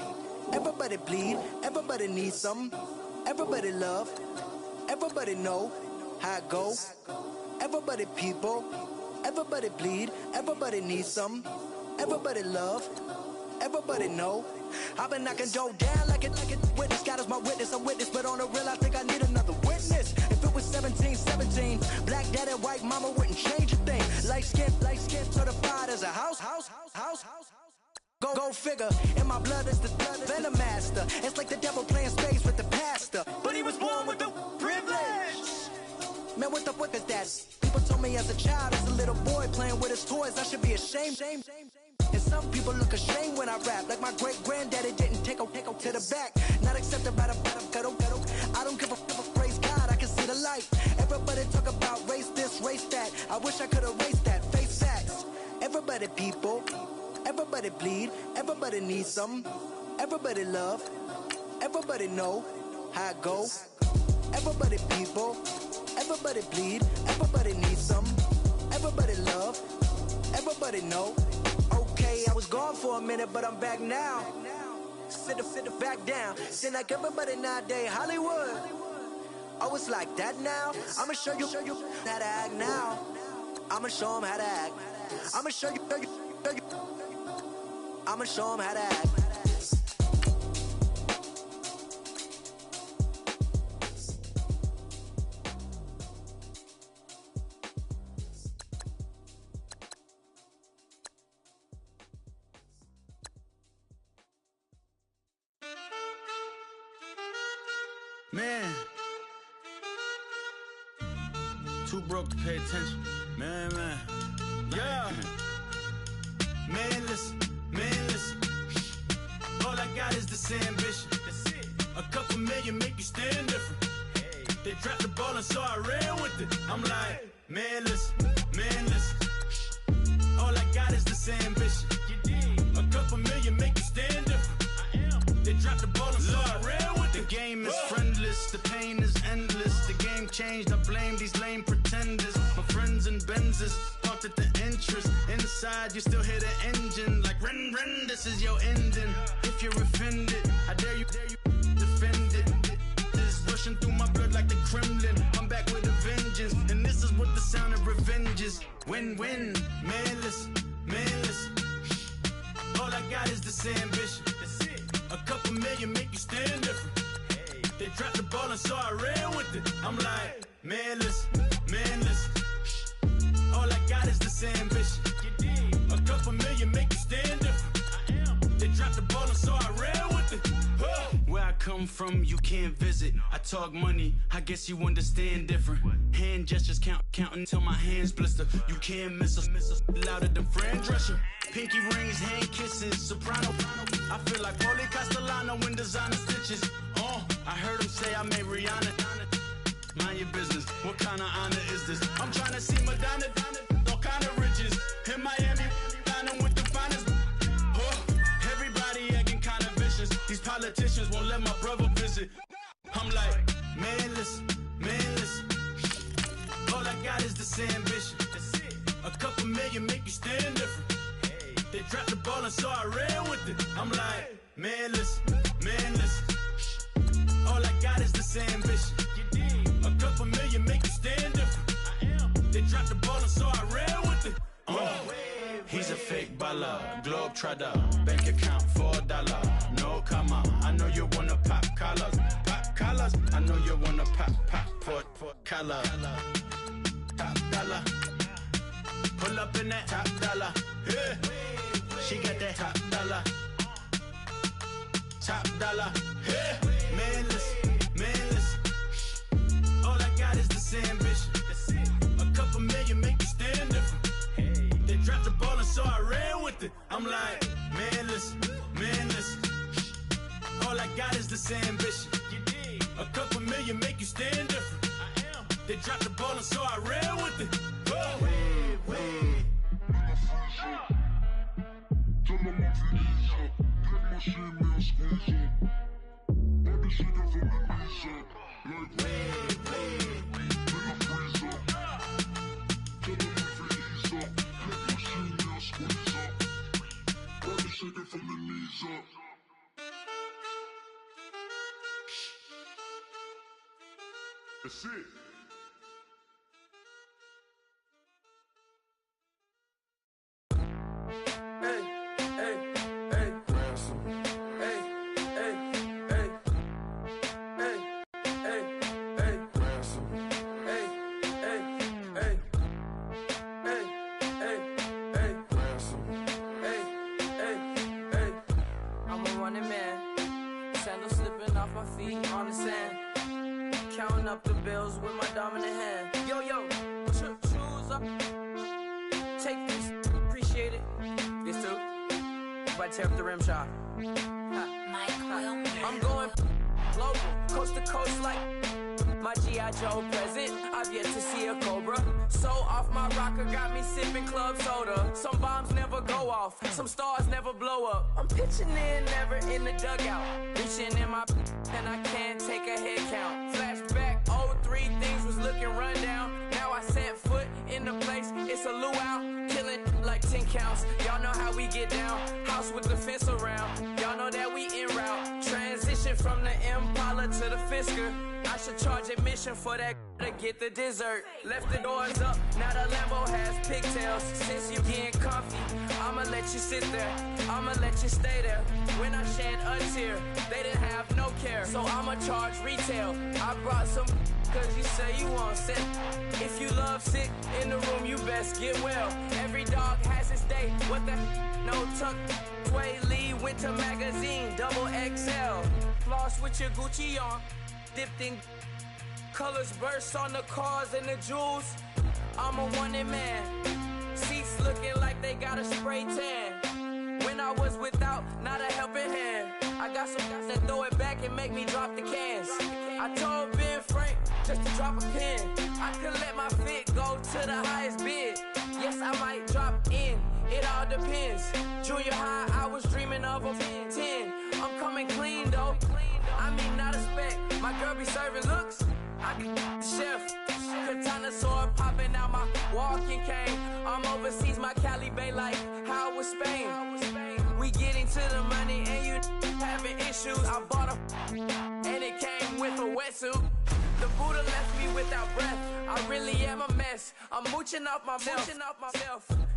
everybody bleed, everybody needs something. Everybody love, everybody know how it go. Everybody people, everybody bleed, everybody needs something. Everybody love, everybody know. I've been knocking dough down like it. Witness, God is my witness, I'm witness, but on the real, I think I need another witness. If it was 17, black dad and white mama wouldn't change a thing. Light skin, certified as a house. Go figure, in my blood is the venom master. It's like the devil playing spades with the pastor. But he was born with the privilege. Man, what the fuck is that? People told me as a child, as a little boy playing with his toys, I should be ashamed. And some people look ashamed when I rap, like my great-granddaddy didn't take to the back. Not accepted by the ghetto. I don't give a praise God, I can see the light. Everybody talk about race this, race that. I wish I could erase that. Face facts. Everybody people, everybody bleed, everybody needs something. Everybody love, everybody know how it go. Everybody people, everybody bleed, everybody needs something. Everybody love, everybody know. Okay, I was gone for a minute, but I'm back now. Sit back down. Seem like everybody nowadays Hollywood. Oh, it's like that now? I'ma show you how to act now. I'ma show 'em how to act. I'ma show you. I'ma show 'em how to act. Man, too broke to pay attention. Man. Yeah. Man, listen. All I got is this ambition. A couple million make you stand different. They dropped the ball and so I ran with it. I'm like, man, listen. All I got is this ambition. A couple million make you stand different. They dropped the ball and so I ran with it. The game is friendless, the pain is endless. The game changed, I blame these lame pretenders. My friends and Benzes parked at the entrance. Inside, you still hear the engine. Like, ren, this is your ending. If you're offended, I dare you defend it. This rushing through my blood like the Kremlin. I'm back with a vengeance. And this is what the sound of revenge is. Win-win. Man, listen. All I got is this ambition. A couple million make you stand different. They dropped the ball and so I ran with it. I'm like, man, listen. All I got is this ambition. A couple million make you stand different. They dropped the ball and so I ran with it. Where I come from, you can't visit. I talk money, I guess you understand different. Hand gestures counting till my hands blister. You can't miss us louder than Fran Drescher. Pinky rings, hand kisses, soprano. I feel like Paulie Castellano in designer stitches. I heard him say I made Rihanna. Mind your business, what kind of honor is this? I'm trying to see Madonna, all kind of riches. In Miami, dining with the finest. Everybody acting kind of vicious. These politicians won't let my brother visit. I'm like, man, listen. All I got is this ambition. A couple million make you stand different. They dropped the ball and so I ran with it. I'm like, man, listen. All I got is this ambition. A couple million make you stand different. They dropped the ball and so I ran with it. He's a fake baller, globe trotter, bank account $4. No comma, I know you wanna pop collars. I know you wanna pop collar. Top dollar, pull up in that top dollar. Yeah. She got that top dollar. Top dollar. Hey. Man, listen. All I got is this ambition. A couple million make me stand different. They dropped the ball and so I ran with it. I'm like, man, listen. All I got is this ambition. A couple million make you stand different. They dropped the ball and so I ran with it. That's it. I'm a running man, sandals slipping off my feet on the sand. Counting up the bills with my dominant hand. Yo, choose up. Take this, appreciate it. This too. If I tear up the rim shot. I'm going global, coast to coast like my G.I. Joe present. I've yet to see a Cobra. So off my rocker got me sipping club soda. Some bombs never go off, some stars never blow up. I'm pitching in, never in the dugout. Reaching in my and I can't take a head count. Flashback, 03, things was looking run down. Now I set foot in the place, it's a luau. Killing like 10 counts, y'all know how we get down. House with the fence around, y'all know that we en route. Transition from the Impala to the Fisker. I should charge admission for that to get the dessert. Left the doors up, now the Lambo has pigtails. Since you getting comfy, I'ma let you sit there, I'ma let you stay there. When I shed a tear, they didn't have no care, so I'ma charge retail. I brought some cause you say you want set. If you love sick in the room, you best get well. Every dog has its day, what the no tuck. Sway Lee Winter Magazine, double XL. Floss with your Gucci on, dipped in colors burst on the cars and the jewels. I'm a wanted man, seats looking like they got a spray tan. When I was without, not a helping hand. I got some guys that throw it back and make me drop the cans. I told Ben Frank just to drop a pin. I could let my fit go to the highest bid. Yes, I might drop in, it all depends. Junior high, I was dreaming of a 10. I'm coming clean though, I mean not a spec. My girl be serving looks, I can the chef. Katana sword popping out my walking cane. I'm overseas, my Cali Bay like how was Spain. We getting to the money and you having issues. I bought a and it came with a wetsuit. The Buddha left me without breath. I really am a mess. I'm mooching off myself.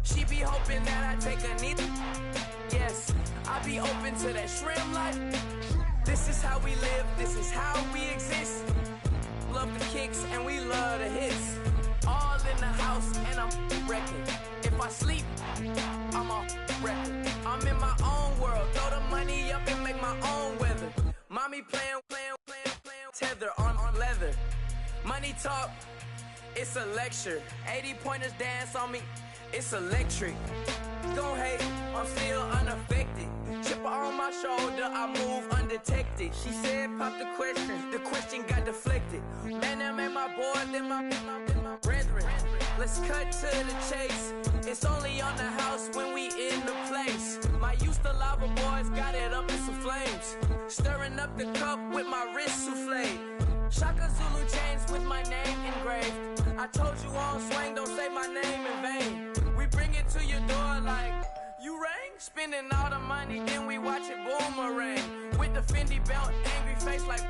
She be hoping that I take a knee. Yes, I be open to that shrimp life. This is how we live. This is how we exist. Love the kicks and we love the hits. All in the house and I'm wrecking. If I sleep, I'm a wrecker. I'm in my own world. Throw the money up and make my own weather. Mommy playing tether on leather. Money talk, it's a lecture. 80 pointers dance on me, it's electric. Don't hate, I'm still unaffected. Chipper on my shoulder, I move undetected. She said pop the question got deflected. Man, that made my boy, then my brethren. Let's cut to the chase. It's only on the house when we in the place. My used to lava boys got it up in some flames. Stirring up the cup with my wrist souffle. Shaka Zulu chains with my name engraved. I told you on swing, don't say my name in vain. We bring it to your door like, you rang? Spending all the money, then we watch it boomerang. With the Fendi belt, angry face like,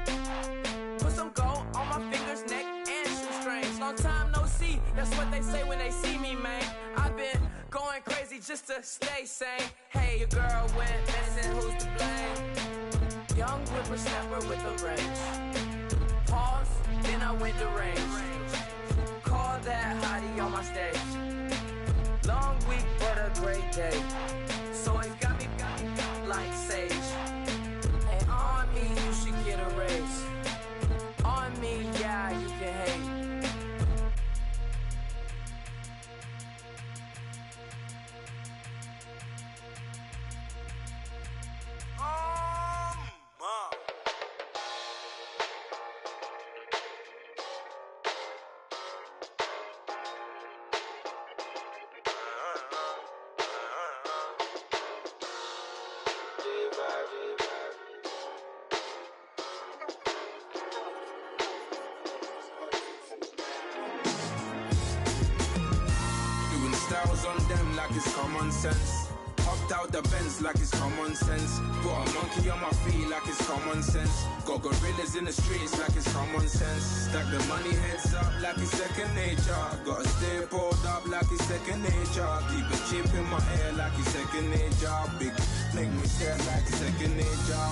put some gold on my fingers, neck, and shoestrings. Long time no see, that's what they say when they see me, man. I've been going crazy just to stay sane. Hey, your girl went missing, who's to blame? Young whippersnapper with a range. Pause, then I went to range. Call that hottie on my stage. Long week, but a great day. So it styles on them like it's common sense. Hopped out the Benz like it's common sense. Got a monkey on my feet like it's common sense. Got gorillas in the streets like it's common sense. Stack the money heads up like it's second nature. Gotta stay pulled up like it's second nature. Keep a chip in my ear like it's second nature. Big make me stare like second nature.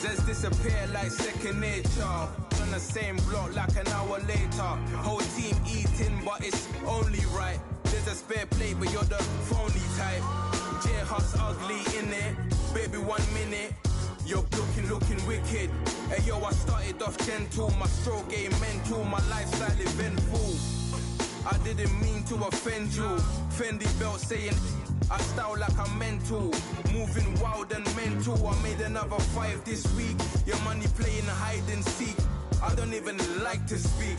Says disappear like second nature. On the same block like an hour later. Whole team eating but it's only right. There's a spare plate but you're the phony type. J-Hut's ugly in it, baby 1 minute. You're looking wicked. Hey yo, I started off gentle, my stroke game mental, my lifestyle eventful. I didn't mean to offend you. Fendi belt saying I style like I'm mental. Moving wild and mental. I made another 5 this week. Your money playing hide and seek. I don't even like to speak.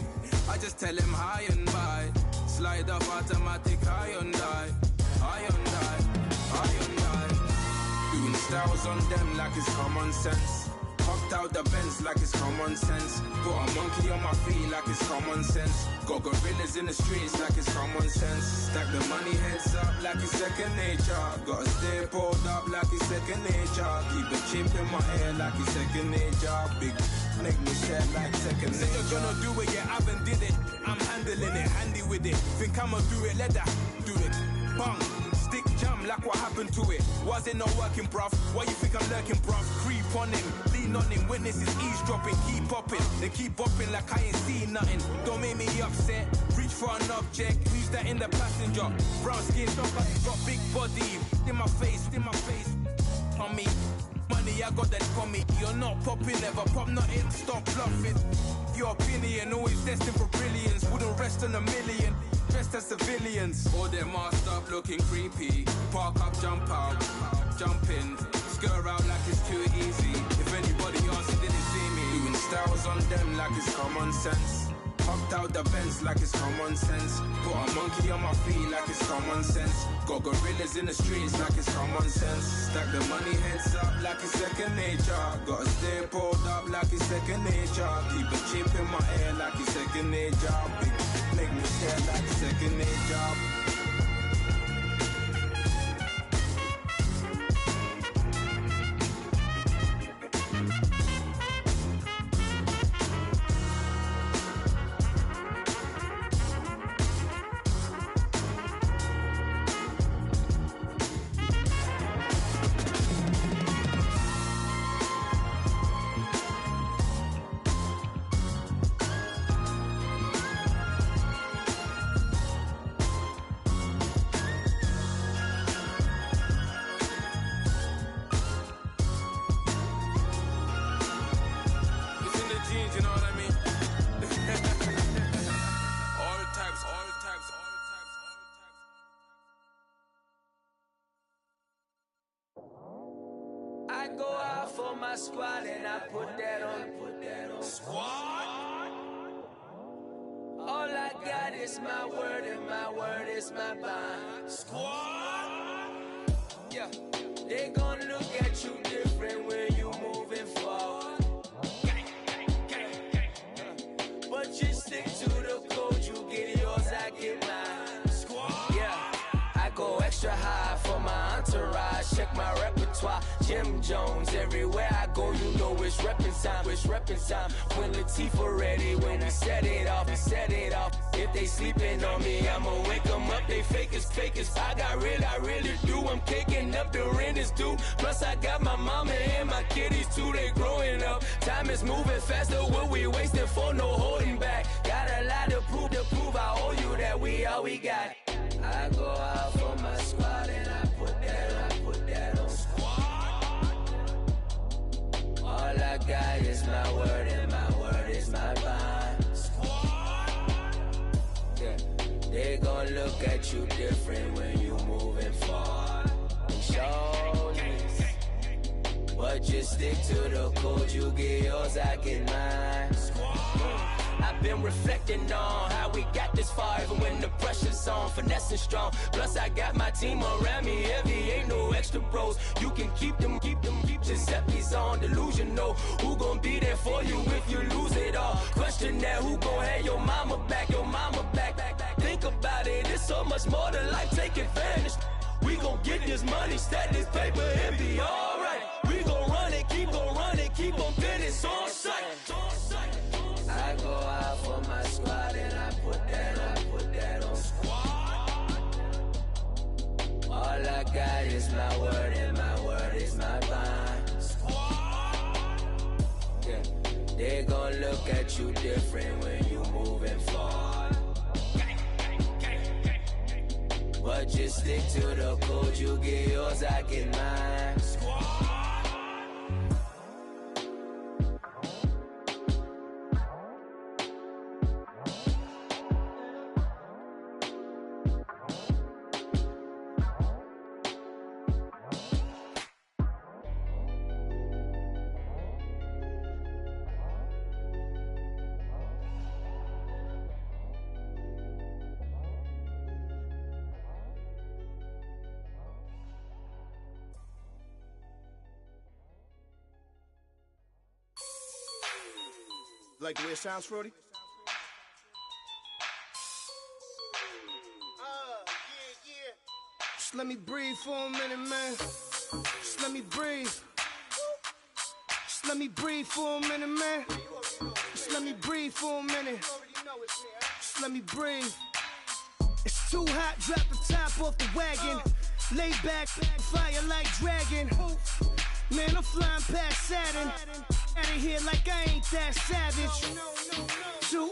I just tell him high and by. Slide up automatic high and die. High and die. Doing styles on them like it's common sense. Hopped out the Benz like it's common sense. Got a monkey on my feet like it's common sense. Got gorillas in the streets like it's common sense. Stack the money heads up like it's second nature. Gotta stay pulled up like it's second nature. Keep a chip in my ear like it's second nature. Big make me sad like second nature. Say you're gonna do it, yeah, I haven't did it. I'm handling it, handy with it. Think I'ma do it, let that do it. Bang. Stick jam like what happened to it. Was it not working, bruv? Why you think I'm lurking, bruv? Creep on him, lean on him. Witnesses eavesdropping, keep popping. They keep bopping like I ain't seen nothing. Don't make me upset. Reach for an object. Who's that in the passenger? Brown skin, got big body. In my face. On me, money I got that for me. You're not popping, never pop nothing. Stop bluffing. Your opinion always destined for brilliance. Wouldn't rest on a million. Dressed as civilians. All them masked up looking creepy. Park up, jump out, jump in. Skirt out like it's too easy. If anybody else didn't see me. Doing styles on them like it's common sense. Hopped out the Benz like it's common sense. Got a monkey on my feet like it's common sense. Got gorillas in the streets like it's common sense. Stack the money heads up like it's second nature. Gotta stay pulled up like it's second nature. Keep a chip in my ear like it's second nature. Big make me stare like second nature. I go out for my squad and I put that on. Squad? All I got is my word and my word is my bond. Squad? Yeah, they gon' look at you different when you moving forward. But you stick to the code, you get yours, I get mine. Squad? Yeah, I go extra high for my entourage. Check my repertoire, Jim Jones. Everywhere I go, you know it's reppin' time. It's reppin' time. When Latifah ready, when we set it off, we set it off. If they sleeping on me, I'ma wake them up. They fakers. I really do. I'm caking up, the rent is due. Plus I got my mama and my kiddies too. They growing up. Time is moving faster. What we wasting for? No holding back. Got a lot to prove. I owe you that we all we got. I go out for my squad and I put that on. All I got is my word and my word is my bond. Yeah, they gon' look at you different when you moving forward. Shoulders, but just stick to the code. You get yours, I get mine. I've been reflecting on how we got this far, even when the pressure's on, finessing strong. Plus I got my team around me heavy, ain't no extra bros. You can keep them. Giuseppe's on delusional. Who gon' be there for you if you lose it all? Question that, who gon' have your mama back? Think about it, it's so much more than life, take advantage. We gon' get this money, stack this paper, and be alright. We gon' run it, keep on running, keep on finish on sight. I go out for my squad and I put that on squad. All I got is my word and my word is my bond. Squad. Yeah, they gon' look at you different when you moving forward. But just stick to the code, you get yours, I get mine. Squad. Like the way it sounds, Frody? Yeah. Just let me breathe for a minute, man. Just let me breathe. Just let me breathe for a minute, man. Just let me breathe for a minute. Just let me breathe. It's too hot, drop the top off the wagon. Lay back, fire like dragon. Man, I'm flying past Saturn. Out of here like I ain't that savage. Two.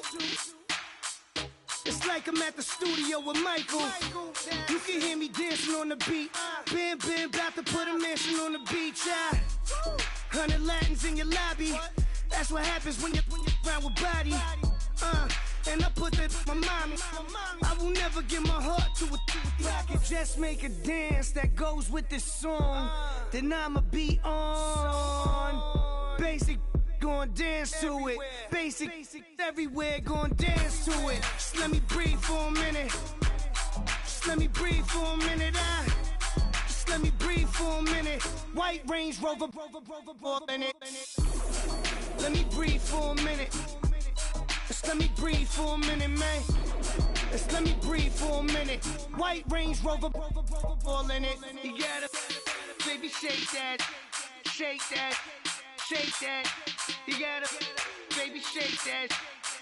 It's like I'm at the studio with Michael. You can hear me dancing on the beat. Bam, about to put a mansion on the beach. 100 Latins in your lobby. That's what happens when you're around with body. And I put that in my mommy. I will never give my heart to a I can just make a dance that goes with this song. Then I'ma be on. Basic, gon' dance to it. Basic, everywhere, gon' dance to it. Just let me breathe for a minute. Just let me breathe for a minute. Just let me breathe for a minute. White Range Rover, in it. Let me breathe for a minute. Just let me breathe for a minute, man. Just let me breathe for a minute. White Range Rover, all in it. You gotta, baby, shake that, shake that. Shake that, you gotta, baby, shake that,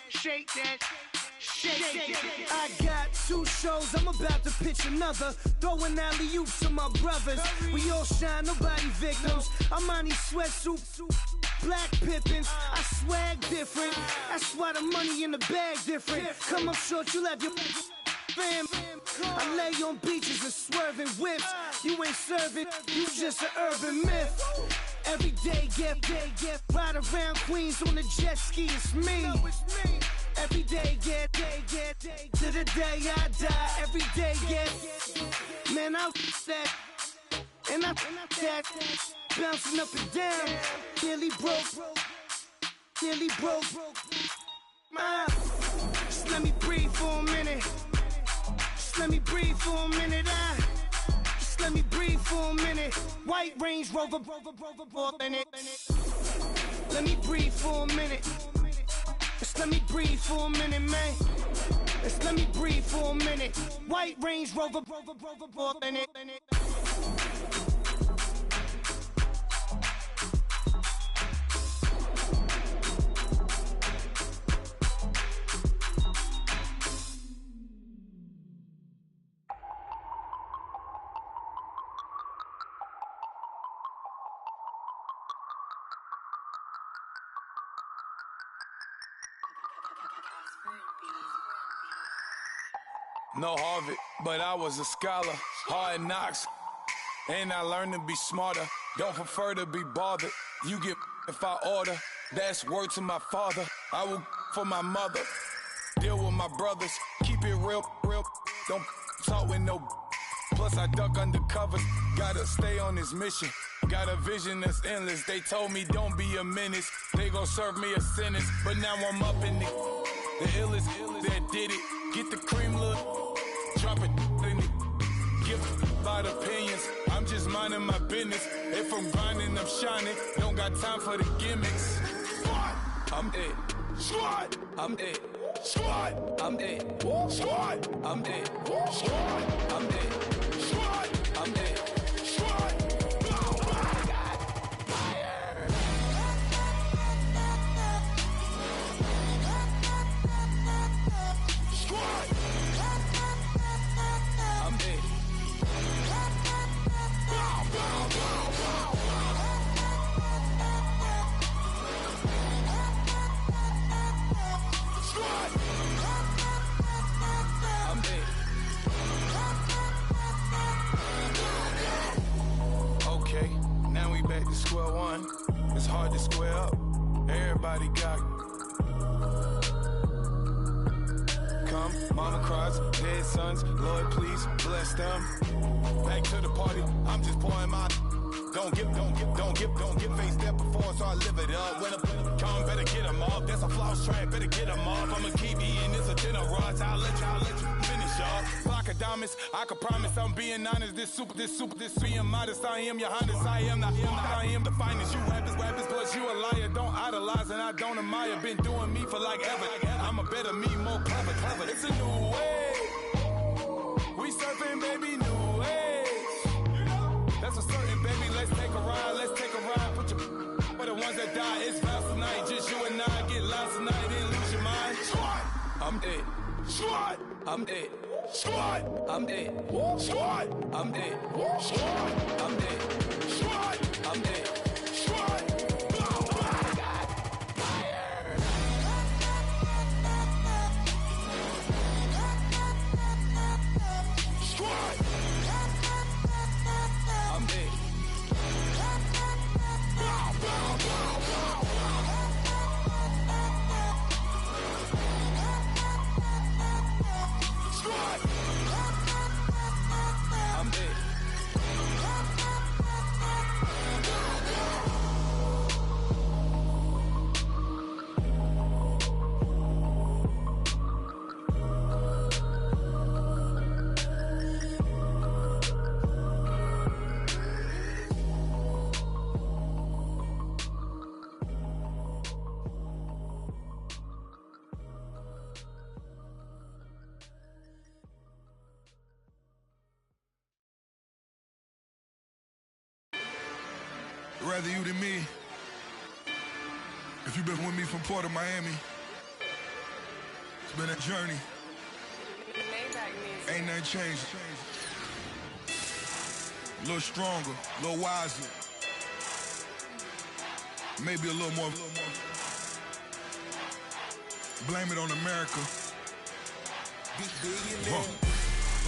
shake that, shake that. I got 2 shows, I'm about to pitch another. Throwing alley-oops to my brothers. We all shine, nobody victims. I'm on these sweatsuits, black Pippins. I swag different, that's why the money in the bag different. Come up short, you left your fam. I lay on beaches and swerving whips. You ain't serving, you just an urban myth. Every day, get ride around Queens on the jet ski, it's me. Every day, get to the day I die. Every day, get, man, I that, and I that, bouncing up and down, nearly broke. Just let me breathe for a minute. Just let me breathe for a minute. Let me breathe for a minute. White Range Rover, in it. Let me breathe for a minute. Just let me breathe for a minute, man. Just let me breathe for a minute. White Range Rover, in it. No Harvard, but I was a scholar. Hard knocks, and I learned to be smarter. Don't prefer to be bothered. You get if I order. That's word to my father. I will for my mother. Deal with my brothers. Keep it real. Don't talk with no. Plus I duck under covers. Gotta stay on this mission. Got a vision that's endless. They told me don't be a menace. They gon' serve me a sentence. But now I'm up in the illest that did it. Get the cream look. Drop it in it. Give about opinions. I'm just minding my business. If I'm grinding, I'm shining. Don't got time for the gimmicks. I'm it. I'm it. Squad, I'm dead. Squad, I'm dead. Squad, I'm dead. Squad, I'm dead. Squad. Oh my God. Fire. Squad. I'm dead. Squad. I'm dead. Okay, now we back to square one. It's hard to square up. Everybody got come, mama cries, dead sons. Lord, please bless them. Back to the party. I'm just pouring my. Don't get face that before, so I live it up. When I come, better get them off. That's a floss track, better get them off. I'ma keep eating this a dinner rush. I'll let you finish off. Block of diamonds, I can promise I'm being honest. This being modest. I am your highness. I am the finest. You rappers, plus you a liar. Don't idolize and I don't admire. Been doing me for like ever. I'm a better me, more clever. It's a new way. We surfing, baby, new ways. That's a certain, baby. Let's take a ride. Put your for the ones that die. It's vows tonight. Just you and I get lost tonight. Then lose your mind. Squad, I'm dead. Squad, I'm dead. Squad, I'm dead. Squad, I'm dead. Squad, I'm dead. Squad, I'm dead. Squad. Oh my God. Fire. Squad. I'm dead. Squad. I'm dead. Rather you than me. If you've been with me from Port of Miami, it's been a journey. Ain't nothing changed. A little stronger, a little wiser. Maybe a little more. Blame it on America.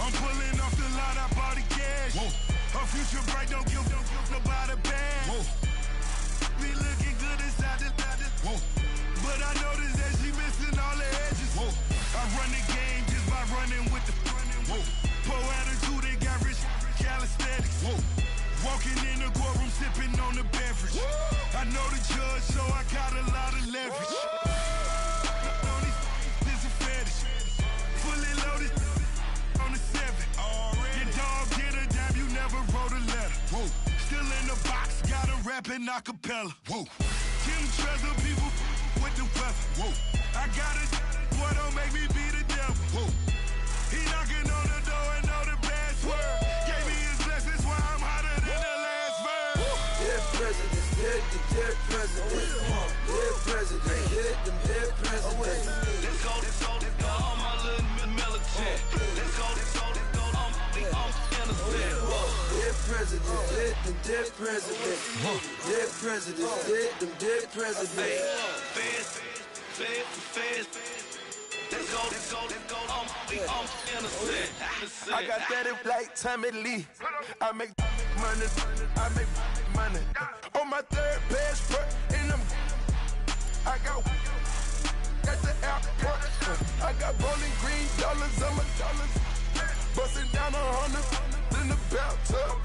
I'm pulling off the lot, I bought the cash. Whoa. Her future bright, don't give nobody bad. Whoa. Be looking good inside the whoa. But I noticed that she missing all the edges. Whoa. I run the game just by running with the whoa. Poor attitude, they got rich calisthenics. Whoa. Walking in the courtroom, sipping on the beverage. Whoa. I know the judge, so I got a lot of leverage. On these, this a fetish. Fully loaded on the 7. Your dog get a dime, you never wrote a letter. Whoa. Still in the box, got him rapping acapella. Whoa. Kim Treasure, people with the weapon. Whoa. I got it, boy, don't make me be the devil. Whoa. He knocking on the door and know the password. Gave me his blessings, why I'm hotter than the last verse. Dead presidents, dead presidents. Dead presidents, dead presidents. Let's go, all my little militant. Let's go, I'm innocent. Dead presidents, dead presidents. Dead presidents, dead presidents. Fast. Let's go, I'm innocent. I got that it like Tommy Lee. I make money. On my third passport, and I got the airport. I got rolling green dollars on my dollars. Busting down 100 in the bathtub.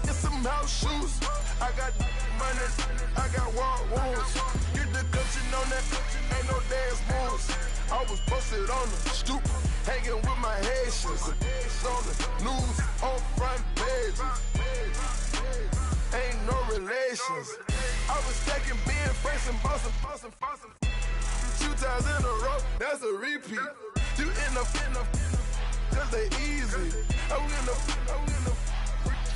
It's some house shoes. I got money. I got war wounds. Get the coaching on that. Ain't no dance moves. I was posted on the stoop, hanging with my Haitians. On the news, on front pages. Ain't no relations. I was stacking being fresh and bustin'. 2 times in a row, that's a repeat. You in the cause they easy. I win the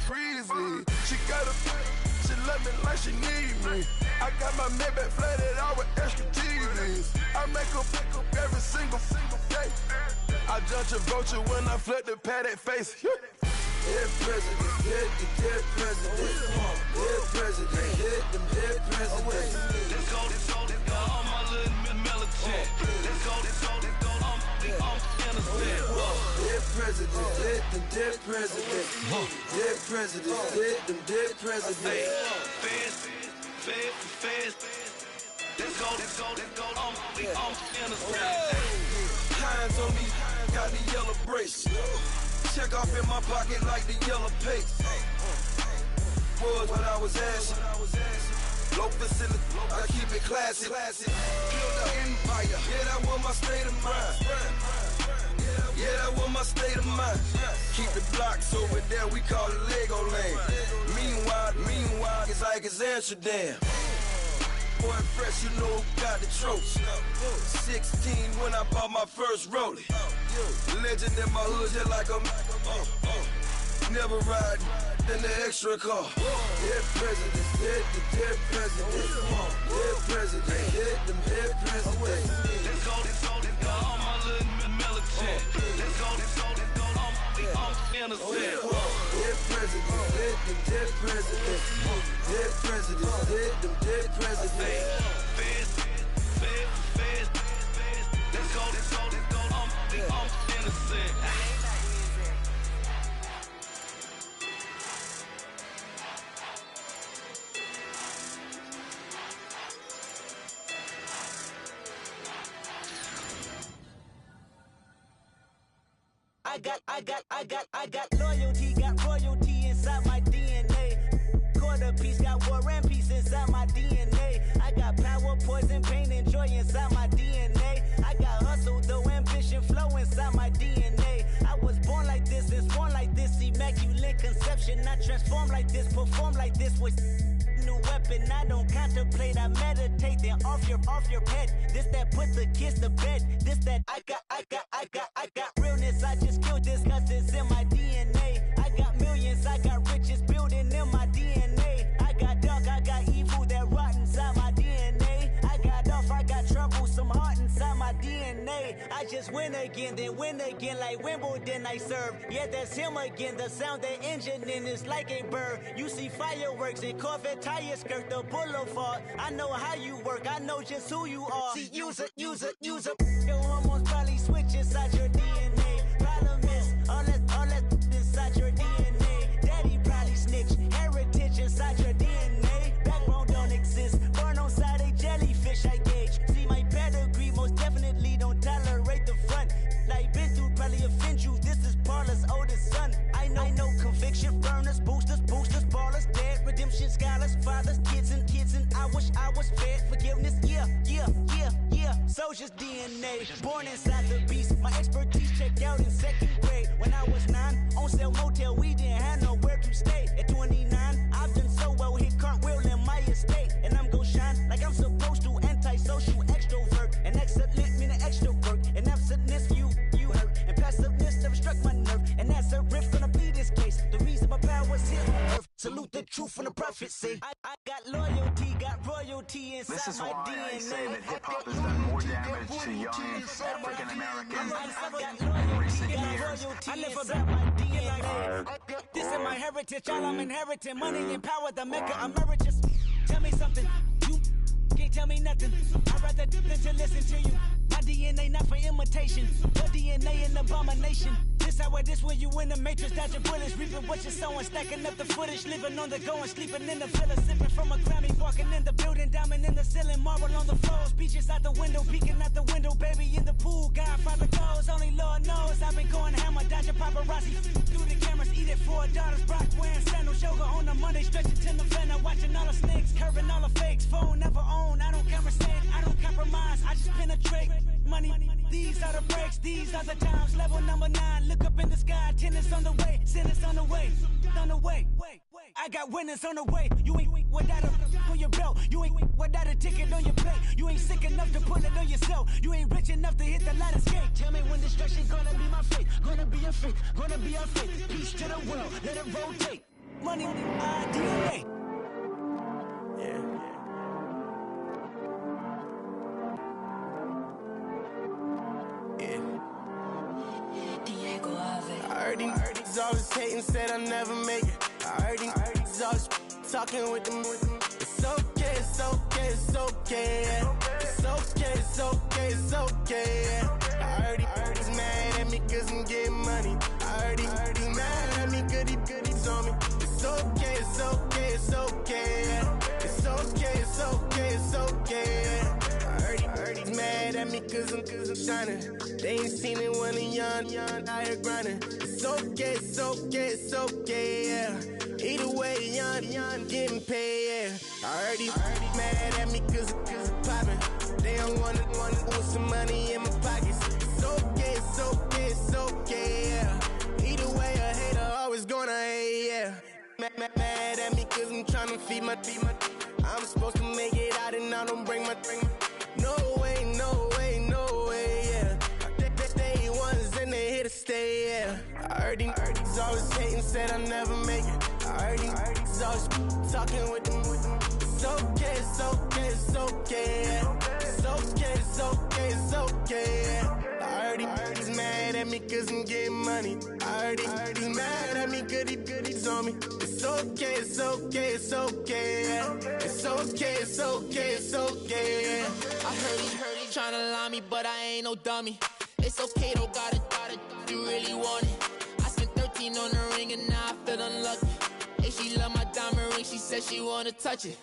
freezy. She got she love me like she need me. I got my Maybach flooded out with extra TVs. I make her pick up every single day. I judge a vulture when I flip the paddock face. Dead president, dead president. Dead president, hit them dead presidents. Let's go, all my little militant. Let's go, I'm innocent. Dead president, hit them dead presidents. Dead president, hit them dead presidents. Fast. Let's go, I'm innocent. Hands on me, got the yellow brace. Check off in my pocket like the yellow paste. Was when I was asking. Low facility, I keep it classy. Build an empire, yeah, that was my state of mind. Yeah, that was my state of mind. Keep the blocks over there, we call it Lego Land. Meanwhile, it's like it's Amsterdam. Boy, fresh, you know who got the tropes. 16 when I bought my first rollie. Legend in my hood, just like a never ride in the extra car. Dead presidents, dead presidents. Dead president, hit them dead presidents. Let's go, all my little militant. Let's go, I'm innocent. Dead president, hit them dead presidents. Dead presidents, hit them dead presidents. Fast. Let's go, I'm innocent. I got loyalty, got royalty inside my DNA. Quarter piece, got war and peace inside my DNA. I got power, poison, pain, and joy inside my DNA. I got hustle, though, ambition, flow inside my DNA. I was born like this and sworn like this, immaculate conception. I transform like this, perform like this with new weapon. I don't contemplate, I meditate, then off your head. This that put the kids to bed. This that I got realness. I just killed this cause it's in my DNA. I got millions, I got riches building in my DNA. I got dark, I got evil that rot inside my DNA. I got off, I got trouble, some heart inside my DNA. I just win again, then win again like Wimbledon I serve. Yeah, that's him again, the sound the engine in is like a bird. You see fireworks and Corvette tires skirt the boulevard. I know how you work, I know just who you are. See, use it. Your hormones probably switch inside your DNA. Problem is, all that inside your DNA. Daddy probably snitch, heritage inside your DNA. Backbone don't exist, born on side a jellyfish I gauge. See my pedigree, most definitely don't tolerate the front. Like been through probably offend you, this is Paula's oldest son. I know conviction, burners, boosters, ballers, dead, redemption, scholars, fathers, kids and I wish I was fed forgiveness, yeah. Soldier's DNA, born inside the beast. My expertise checked out in 2nd grade. When I was 9, on sale motel, we didn't have nowhere to stay. At 29, I've done so well, hit cartwheel in my estate. And I'm gon' shine like I'm supposed to, antisocial extrovert. And excellent meaning extra work. And absentness, you hurt. And passiveness never struck my nerve. And that's a riff gonna be this case. The reason my power's here on earth. Salute the truth from the prophecy. I got loyalty, got royalty inside this is my why DNA. I say that hip-hop has done more damage to young African Americans in recent years. I live about my DNA. This is my heritage, all I'm inheriting. Money and power, the Mecca emeritus. Tell me something, you can't tell me nothing. I'd rather do than to listen to you. My DNA not for imitation, your DNA an abomination. This how this when you in the matrix, dodging bullets, reaping what you're sowing, stacking up the footage, living on the go and sleeping in the villa, sipping from a Grammy, walking in the building, diamond in the ceiling, marble on the floors, beaches out the window, peeking out the window, baby in the pool, Godfather goes, only Lord knows, I've been going hammer, dodging paparazzi, through the cameras, eat it 4 daughters, Brock wearing sandals, yoga on a Monday, stretching to November, watching all the snakes, curving all the fakes, phone never own, I don't conversate, I don't compromise, I just penetrate, money, these are the breaks, these are the times, level number 9, look up in the sky, tennis on the way, sentence on the way, wait. I got winners on the way. You ain't without a on your belt. You ain't without a ticket on your plate. You ain't sick enough to put it on yourself. You ain't rich enough to hit the ladder skate. Tell me when destruction gonna be my fate. Gonna be a fate. Gonna be a fate. Peace to the world. Let it rotate. Money, DNA. Yeah. I heard these always hating, said I never make it. I heard these always talking with them. It's okay, it's okay, it's okay. It's okay, it's okay, it's okay. I heard he's mad at me cause I'm getting money. I heard he's mad at me cause he's on me. It's okay, it's okay, it's okay. It's okay, it's okay, it's okay. I heard he's mad at me cause I'm shining. They ain't seen it when I'm young, out here grinding. It's okay, it's okay, it's okay, yeah. Either way, young, getting paid, yeah. I heard he's mad at me cause I'm poppin'. They don't wanna put some money in my pockets. It's okay, it's okay, it's okay, yeah. Either way, a hater always gonna hate, yeah. Mad at me cause I'm tryna feed my I'm supposed to make it out and I don't bring my no way, no way, no way, yeah. They ones and they here to stay, yeah. I heard these always hating, said I never make it. I heard these always talking with them. It's okay, it's okay, it's okay, yeah. It's okay, it's okay, it's okay, yeah. I heard he's mad at me cause I'm getting money. I heard he's mad at me cause he's on me. It's okay, it's okay, it's okay, yeah. It's okay, it's okay, it's okay, yeah. I heard he tryna lie me, but I ain't no dummy. It's okay though, got it, you really want it. I spent 13 on the ring and now I feel unlucky. Hey, she love my diamond ring, she said she wanna touch it.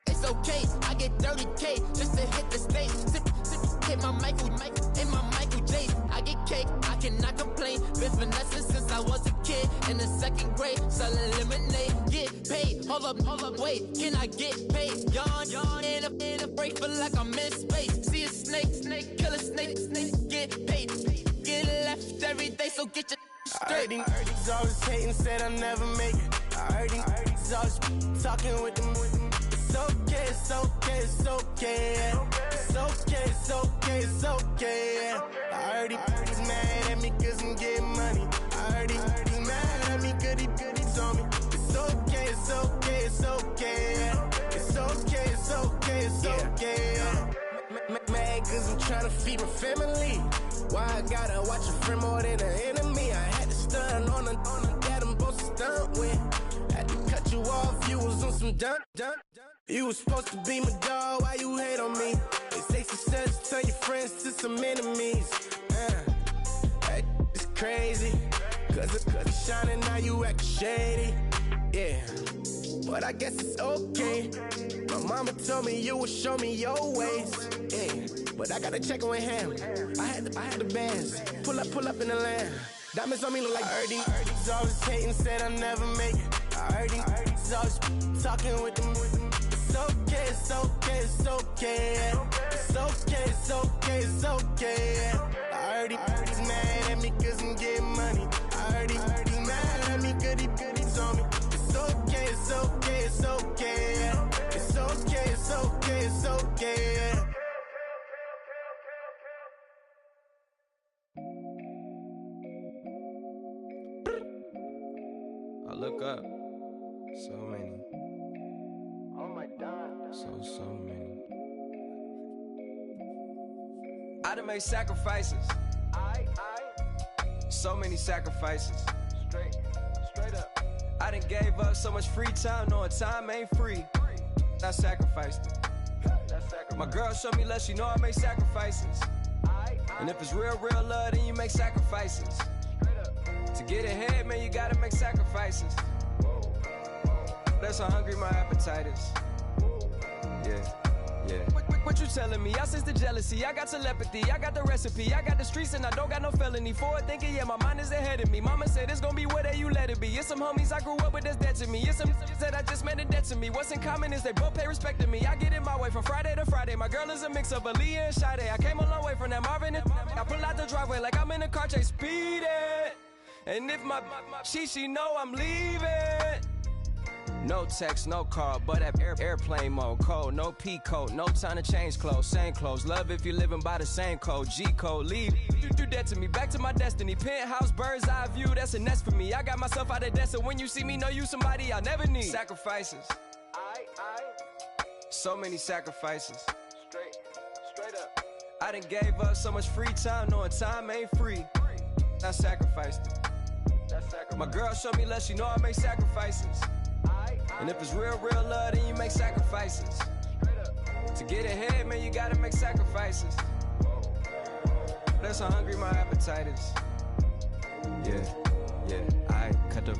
It's okay, I get 30K just to hit the stage. Hit my Michael, in my Michael J. I get cake, I cannot complain. Been finessing since I was a kid. In the second grade, selling lemonade. Get paid, hold up, wait, can I get paid? Yawn, in a break, feel like I'm in space. See a snake, kill a snake, get paid. Get left every day, so get your straight. I heard he's always hating, said I never make it. I heard he's always talking with them. It's okay, it's okay, it's okay, yeah. It's okay, it's okay, it's okay, yeah. I heard he's mad at me cause I'm getting money. I heard he's mad at me cause he's on me. It's okay, it's okay, it's okay, yeah. It's okay, it's okay, it's okay, yeah. Mad cause I'm tryna feed my family. Why I gotta watch a friend more than an enemy? I had to stun on the dad I'm supposed to stunt with. Had to cut you off, you was on some dun. You was supposed to be my dog, why you hate on me? They say success, turn your friends to some enemies. That is crazy, cause it's shining, now you act shady. Yeah, but I guess it's okay. My mama told me you would show me your ways. Yeah, but I gotta check with him. I had the bands. Pull up in the land. Diamonds on me look like I heard he's always hating, said I never make it. I heard he's always talking with them. It's okay, it's okay, it's okay, yeah. It's okay, it's okay, it's okay, yeah. I heard he's mad at me cause I'm getting money. I heard he's mad at me cause he's on me. It's okay, it's okay, it's okay, yeah. It's okay, it's okay, it's okay, yeah. I look up, so many. Oh my God. So many. I done made sacrifices. So many sacrifices. Straight up. I done gave up so much free time, knowing time ain't free. I sacrificed it. My girl showed me love, she know I make sacrifices. And if it's real love, then you make sacrifices. To get ahead, man, you gotta make sacrifices. That's how hungry my appetite is. Yeah. What you telling me? I sense the jealousy, I got telepathy, I got the recipe, I got the streets and I don't got no felony. Forward thinking, yeah, my mind is ahead of me. Mama said it's gonna be whatever you let it be. It's some homies I grew up with that's dead to me. It's some that I just made a debt to me. What's in common is they both pay respect to me. I get in my way from Friday to Friday. My girl is a mix of Aaliyah and Sade. I came a long way from that Marvin and I pull out the driveway like I'm in a car chase speeding. And if my she know I'm leaving. No text, no call, but at airplane mode. Cold, no P code, no time to change clothes. Same clothes, love if you living by the same code. G code, leave. You threw that to me, back to my destiny. Penthouse, bird's eye view, that's a nest for me. I got myself out of debt, so when you see me, know you somebody I never need. Sacrifices. So many sacrifices. Straight up. I done gave up so much free time, knowing time ain't free. I sacrificed it. My girl showed me love, she know I make sacrifices. And if it's real love, then you make sacrifices. To get ahead, man, you gotta make sacrifices. That's how hungry my appetite is. Yeah, I cut the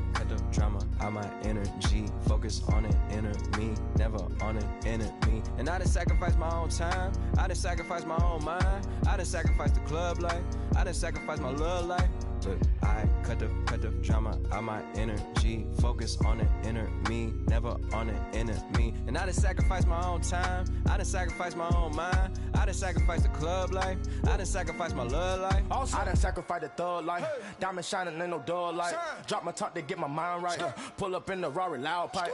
drama out my energy. Focus on an inner me, never on an enemy. And I done sacrificed my own time, I done sacrificed my own mind, I done sacrificed the club life, I done sacrificed my love life. But I cut the drama out my energy. Focus on an inner me, never on an enemy. And I done sacrificed my own time, I done sacrificed my own mind, I done sacrificed the club life, I done sacrificed my love life. Also, I done sacrificed the thug life. Diamond shining, ain't no dull light. Drop my top to get my mind right. Pull up in the Rari loud pipe.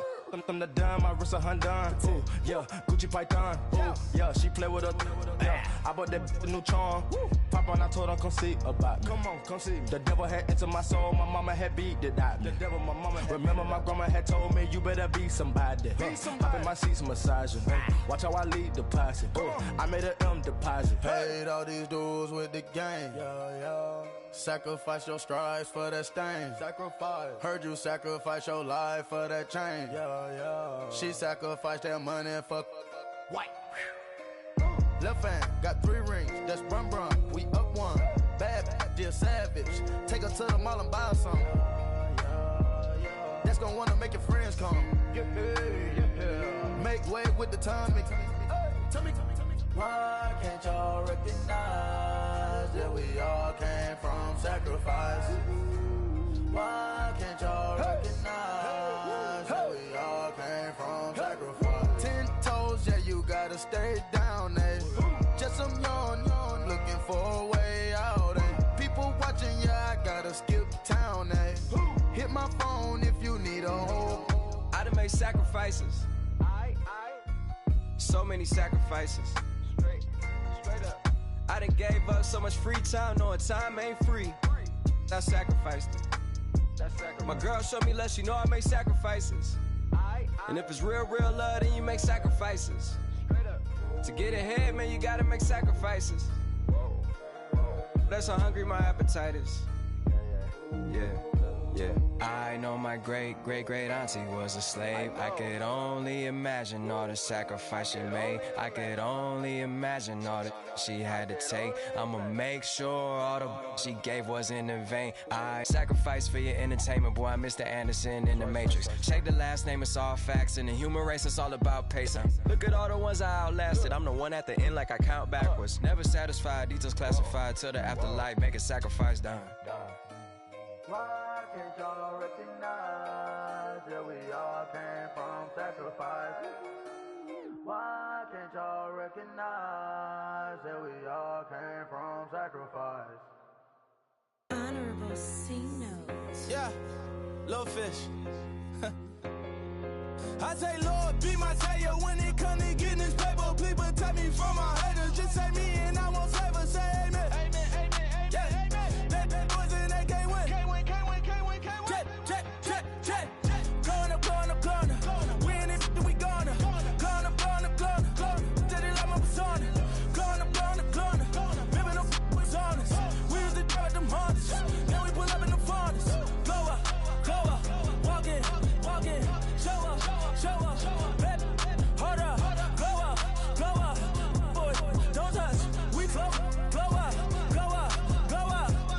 Them the dime, my wrist a Hyundai. Ooh, yeah, Gucci Python. Ooh, yeah, she play with her. Yeah, I bought that new charm. Pop on, I told her come see about me. Come on, come see me. The devil had entered my soul, my mama had beat it out. The devil, my mama had. Remember my grandma had told me you better be somebody. Hop in my seats massaging. Watch how I lead the posse. I made a M deposit. Paid all these dudes with the game. Yeah. Sacrifice your strides for that stain. Sacrifice. Heard you sacrifice your life for that change. Yeah. She sacrificed that money for white. Left hand got 3 rings. That's brum. We up one. Bad, dear savage. Take her to the mall and buy some. That's gonna wanna make your friends come. Yeah. Make way with the timing. Tell me. Why can't y'all recognize that we all came from sacrifice? Why can't y'all recognize that we all came from sacrifice? 10 toes, yeah, you gotta stay down, eh? Just some yawn, looking for a way out, eh? People watching, yeah, I gotta skip town, eh? Hit my phone if you need a home. I done made sacrifices. So many sacrifices. Straight up. I done gave up so much free time, knowing time ain't free. I sacrificed it. My girl showed me love, she know I make sacrifices. And if it's real love, then you make sacrifices. To get ahead, man, you gotta make sacrifices. That's how hungry my appetite is. Yeah. I know my great auntie was a slave. I could only imagine all the sacrifice she made. I could only imagine all that she had to take. I'ma make sure all the she gave wasn't in vain. I sacrificed for your entertainment, boy. I'm Mr. Anderson in the Matrix. Check the last name, it's all facts. In the human race, it's all about pacing. Look at all the ones I outlasted. I'm the one at the end like I count backwards. Never satisfied, details classified till the afterlife. Make a sacrifice done. Why can't y'all recognize that we all came from sacrifice? Why can't y'all recognize that we all came from sacrifice? Honorable C notes. Yeah, little fish. I say, Lord, be my savior when it comes to getting this paper. Please protect me from my haters. Just say me and I won't favor. Say amen. Amen. Yeah. That boys and they can't win. Jet. Going up. We in it, we gonna. Going up. Did it like my persona. Going up. Living up was honest. We used to drive them Hondas. Now we pull up in the furnace. Glow up. Walk in. Show up. Baby, hold up. Glow up. Boy, don't touch. We glow up.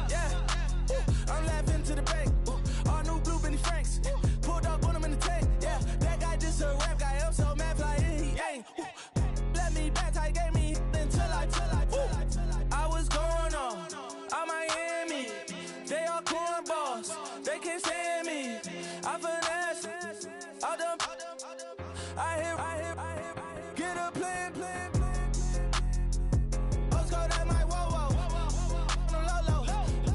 Yeah. I'm laughing to the bank. All new blue Benny Franks. Pulled up on him in the tank. Yeah, that guy just a rap guy. I'm so mad, fly in, he ain't. Let me back, tight gave me until I was going on Miami. They all cornballs. They can't stand me. I finesse. All them. I hear. Get a plan. Oscar, that might whoa. No low.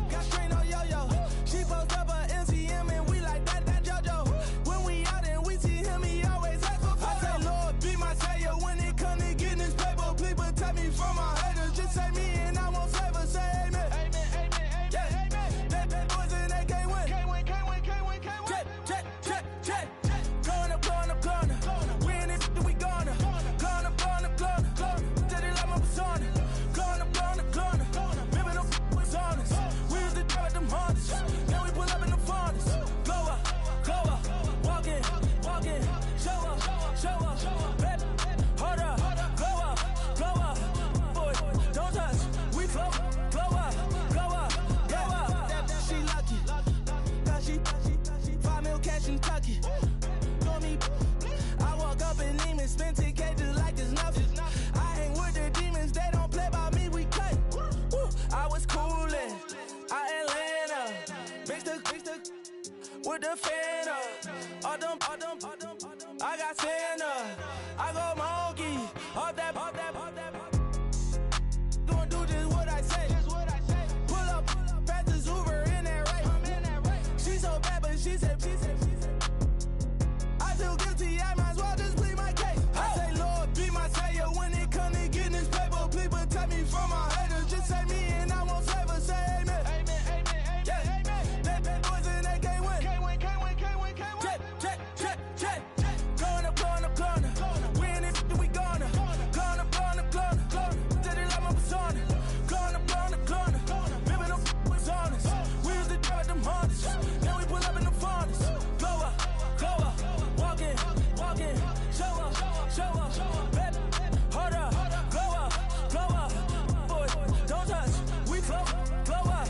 Got strain on yo-yo. She post up her MCM and we like that JoJo. When we out and we see him Kentucky. Throw me, I walk up in Neiman, spend 10K just like it's nothing. I hang with the demons, they don't play by me, we cut. Woo. I was coolin', out Atlanta, mixed the with the fan up. All them, I got Santa, I go monkey, all that. Gonna do just what I say. Pull up, pass the Uber in that race. She so bad, but she said. I feel guilty, I might as well just plead my case. I say, Lord, be my savior when it come to getting this paper. Please protect me from my haters. Just say me and I won't save her. Say amen. Yeah. That boys and they can't win. Check. Going up. We in it, we gonna. Going up. Did it like my persona. Going up. Living up was honest. We used to drive them Hondas. Now we pull up in the furnace. Glow up. Walking. Show up. Baby, hold up. Glow up. Boys, don't touch. We flow. Glow up.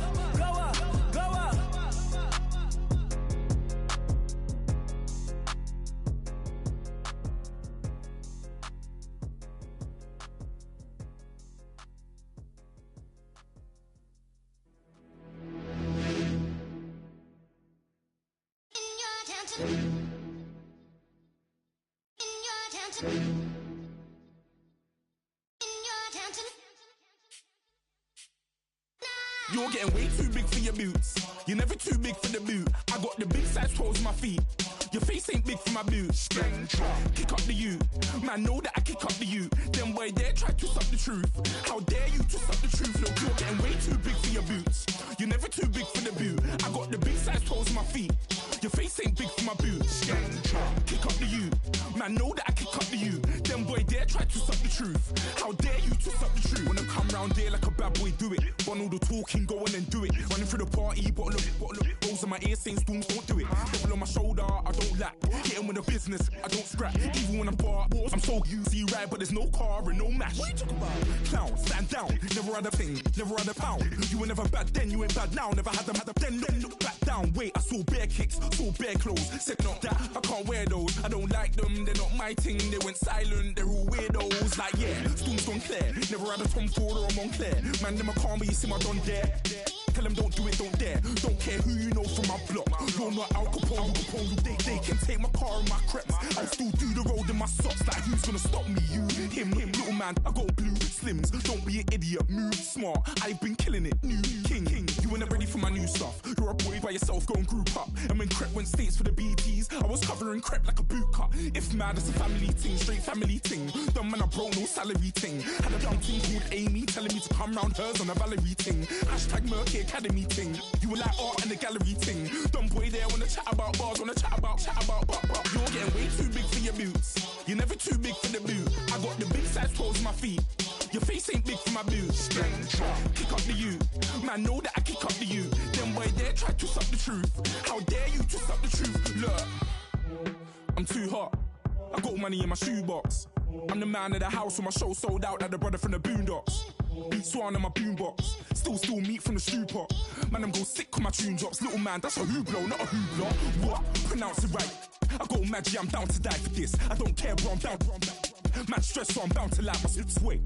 You're getting way too big for your boots. You're never too big for the boot. I got the big size toes on my feet. Your face ain't big for my boots. Kick up the you. Man, know that I kick up the you. Them boy dare try to twist up the truth. How dare you twist up the truth? Look, you're getting way too big for your boots. You're never too big for the boot. I got the big size toes on my feet. Your face ain't big for my boots. Kick up the you. Man, know that I kick up the you. Them boy dare try to twist up the truth. How dare you twist up the truth? Wanna come round there like a bad boy, do it. Want all the talking, go on and do it. Running through the party, bottle of rolls in my ear saying storms, don't do it. Double on my shoulder, I don't lack. Getting with the business, I don't scrap. Even when I'm bar, I'm so easy right, but there's no car and no match. What you talking about? Clown, stand down. Never had a thing, never had a pound. You were never bad then, you ain't bad now. Never had them, then look back down. Wait, I saw bare kicks, saw bare clothes. Said not that, I can't wear those. I don't like them, they're not my thing. They went silent, they're all weirdos. Like yeah, storm's gone clear. Never had a Tom Ford or a Montclair. Man, them I can't, but you see my Don there. Tell them don't do it, don't dare. Don't care who you know from my block. You're not Al Capone. They can take my car and my creps. I'll still do the road in my socks. Like who's gonna stop me? You, him, little man. I got blue slims. Don't be an idiot. Move smart. I've been killing it. New king. You ain't ready for my new stuff. You're a boy by yourself. Go and group up. And when Crep went states for the BTs, I was covering Crep like a boot cut. If mad, it's a family thing. Straight family thing. Dumb man, I broke no salary thing. Had a young thing called Amy telling me to come round hers on a Valerie thing. Hashtag Murky Academy thing. You were like art and the gallery thing. Dumb boy there wanna chat about bars, wanna chat about. You're getting way too big for your boots. You're never too big for the boot. I got the big size toes on my feet. Your face ain't big for my boots. Kick up the you. Man, know that I kick up the you. Them boy there try to twist up the truth. How dare you twist up the truth? Look, I'm too hot. I got money in my shoebox. I'm the man of the house when my show sold out like the brother from the Boondocks. Beat Swan in my boombox. Still meat from the stew pot. Man, I'm go sick when my tune drops. Little man, that's a hooplo, not a hoopla. What? Pronounce it right. I got magic, I'm down to die for this. I don't care, bro, I'm down. Man stressed, so I'm bound to like my slips. Wait,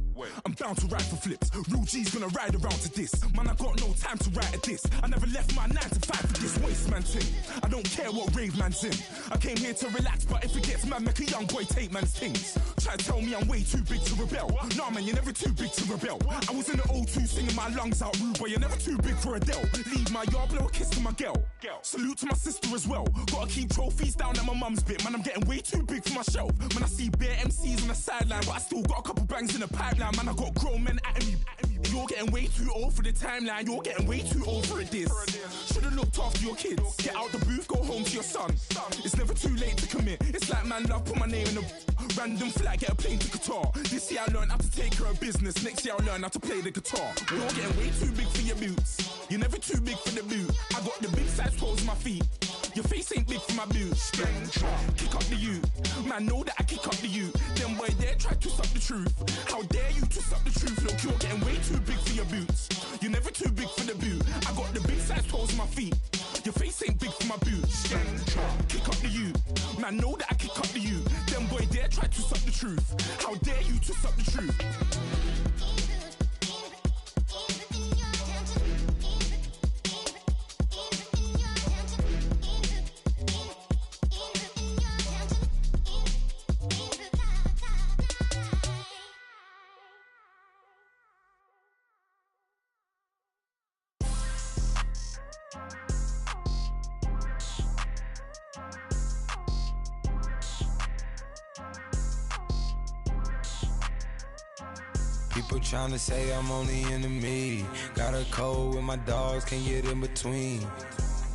I'm bound to ride for flips. Real G's gonna ride around to this. Man, I got no time to write at this. I never left my 9 to 5 for this waste man thing. I don't care what rave man's in. I came here to relax, but if it gets mad, make a young boy take man's things. Try to tell me I'm way too big to rebel. Nah, man, you're never too big to rebel. I was in the O2 singing my lungs out rude, but you're never too big for Adele. Leave my yard, blow a kiss to my girl. Salute to my sister as well. Gotta keep trophies down at my mum's bit. Man, I'm getting way too big for my shelf. Man, I see bare MCs on the sideline, but I still got a couple bangs in the pipeline. Man, I got grown men at me. You're getting way too old for the timeline. You're getting way too old for a diss. Should've looked after your kids. Get out the booth, go home to your son. It's never too late to commit. It's like man love, put my name in a random flag, get a plane to Qatar. This year I learned how to take care of business. Next year I'll learn how to play the guitar. You're getting way too big for your boots. You're never too big for the boot. I got the big size toes on my feet. Your face ain't big for my boots. Kick up the you. Man, know that I kick up the you. Them boy there try to twist up the truth. How dare you twist up the truth? Look, you're getting way too big for your boots. You're never too big for the boot. I got the big size toes on my feet. Your face ain't big for my boots. Kick up the youth. Man, know that I kick up the youth. Them boy dare try to suck the truth. How dare you to suck the truth? People tryna say I'm only enemy. Got a cold with my dogs, can't get in between.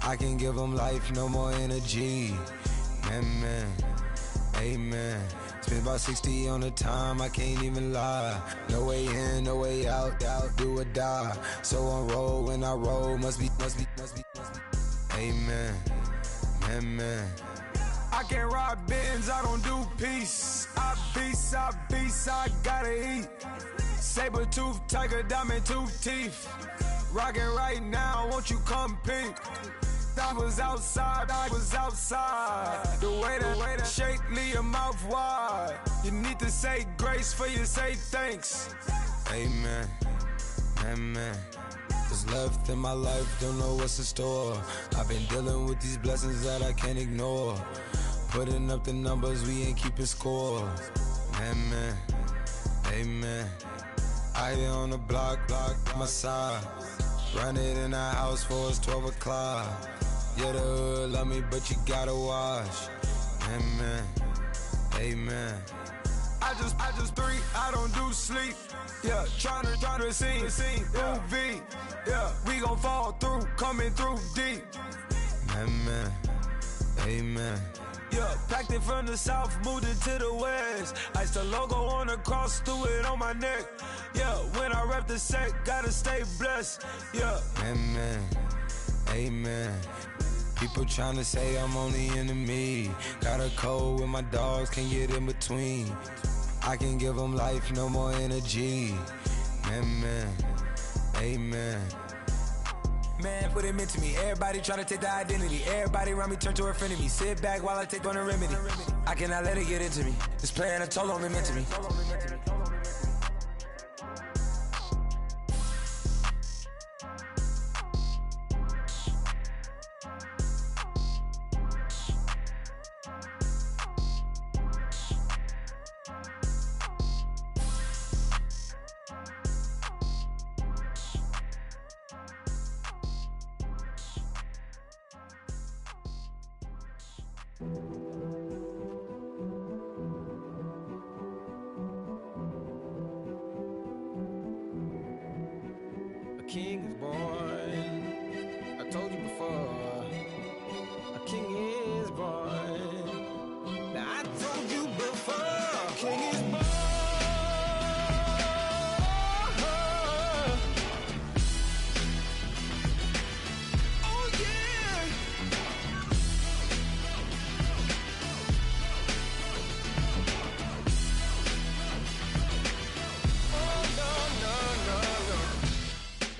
I can give them life, no more energy. Man, amen. Spent about 60 on the time, I can't even lie. No way in, no way out, do or die. So on roll, when I roll, must be. Amen, man. I can't ride Benz, I don't do peace. I beast, I gotta eat. Saber tooth, tiger, diamond tooth teeth. Rockin' right now, won't you come pink? I was outside. The way that shake, leave your mouth wide. You need to say grace for you say thanks. Amen, What's left in my life, don't know what's in store. I've been dealing with these blessings that I can't ignore. Putting up the numbers, we ain't keeping score. Amen. I here on the block, my side. Run it in the house for it's 12 o'clock. Yeah, the hood love me, but you gotta watch. Amen. I just three, I don't do sleep. Yeah, tryna see. UV. Yeah, we gon' fall through, coming through deep. Amen. Yeah, packed it from the south, moved it to the west. Iced the logo on the cross, threw it on my neck. Yeah, when I rep the set, gotta stay blessed. Yeah. Amen. People tryna say I'm only enemy. Got a cold with my dogs, can't get in between. I can give them life, no more energy. Amen. Man, what it meant to me. Everybody trying to take the identity. Everybody around me turn to a friend of me. Sit back while I take on a remedy. I cannot let it get into me. This playing a toll only meant to me. A king is born. I told you before. A king is born. Now I told you before. A king is born. Oh yeah.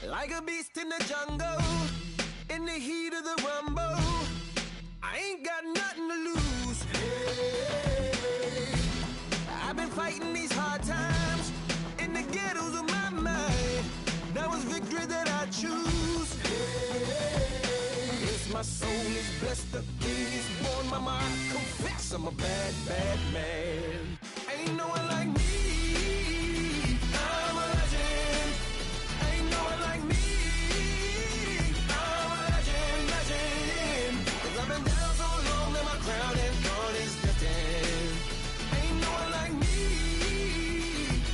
Like a beast in the jungle, in the heat of the rumble, I ain't got nothing to lose. Hey, I've been fighting these hard times in the ghettos of my mind. Now it's victory that I choose. Hey, yes, my soul is blessed, the king is born. My mind confess I'm a bad, bad man. Ain't no one like me. I'm a legend. Ain't no one like me. I'm a legend. 'Cause I've been down so long that my crown and thorn is destined. Ain't no one like me.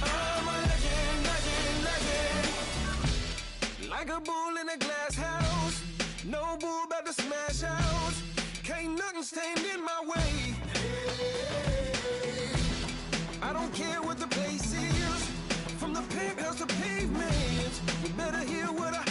I'm a legend. Like a bull in a glass house. No bull about to smash out. Can't nothing stand in my way. I don't care what the place is. From the penthouse to pavement, you better hear what I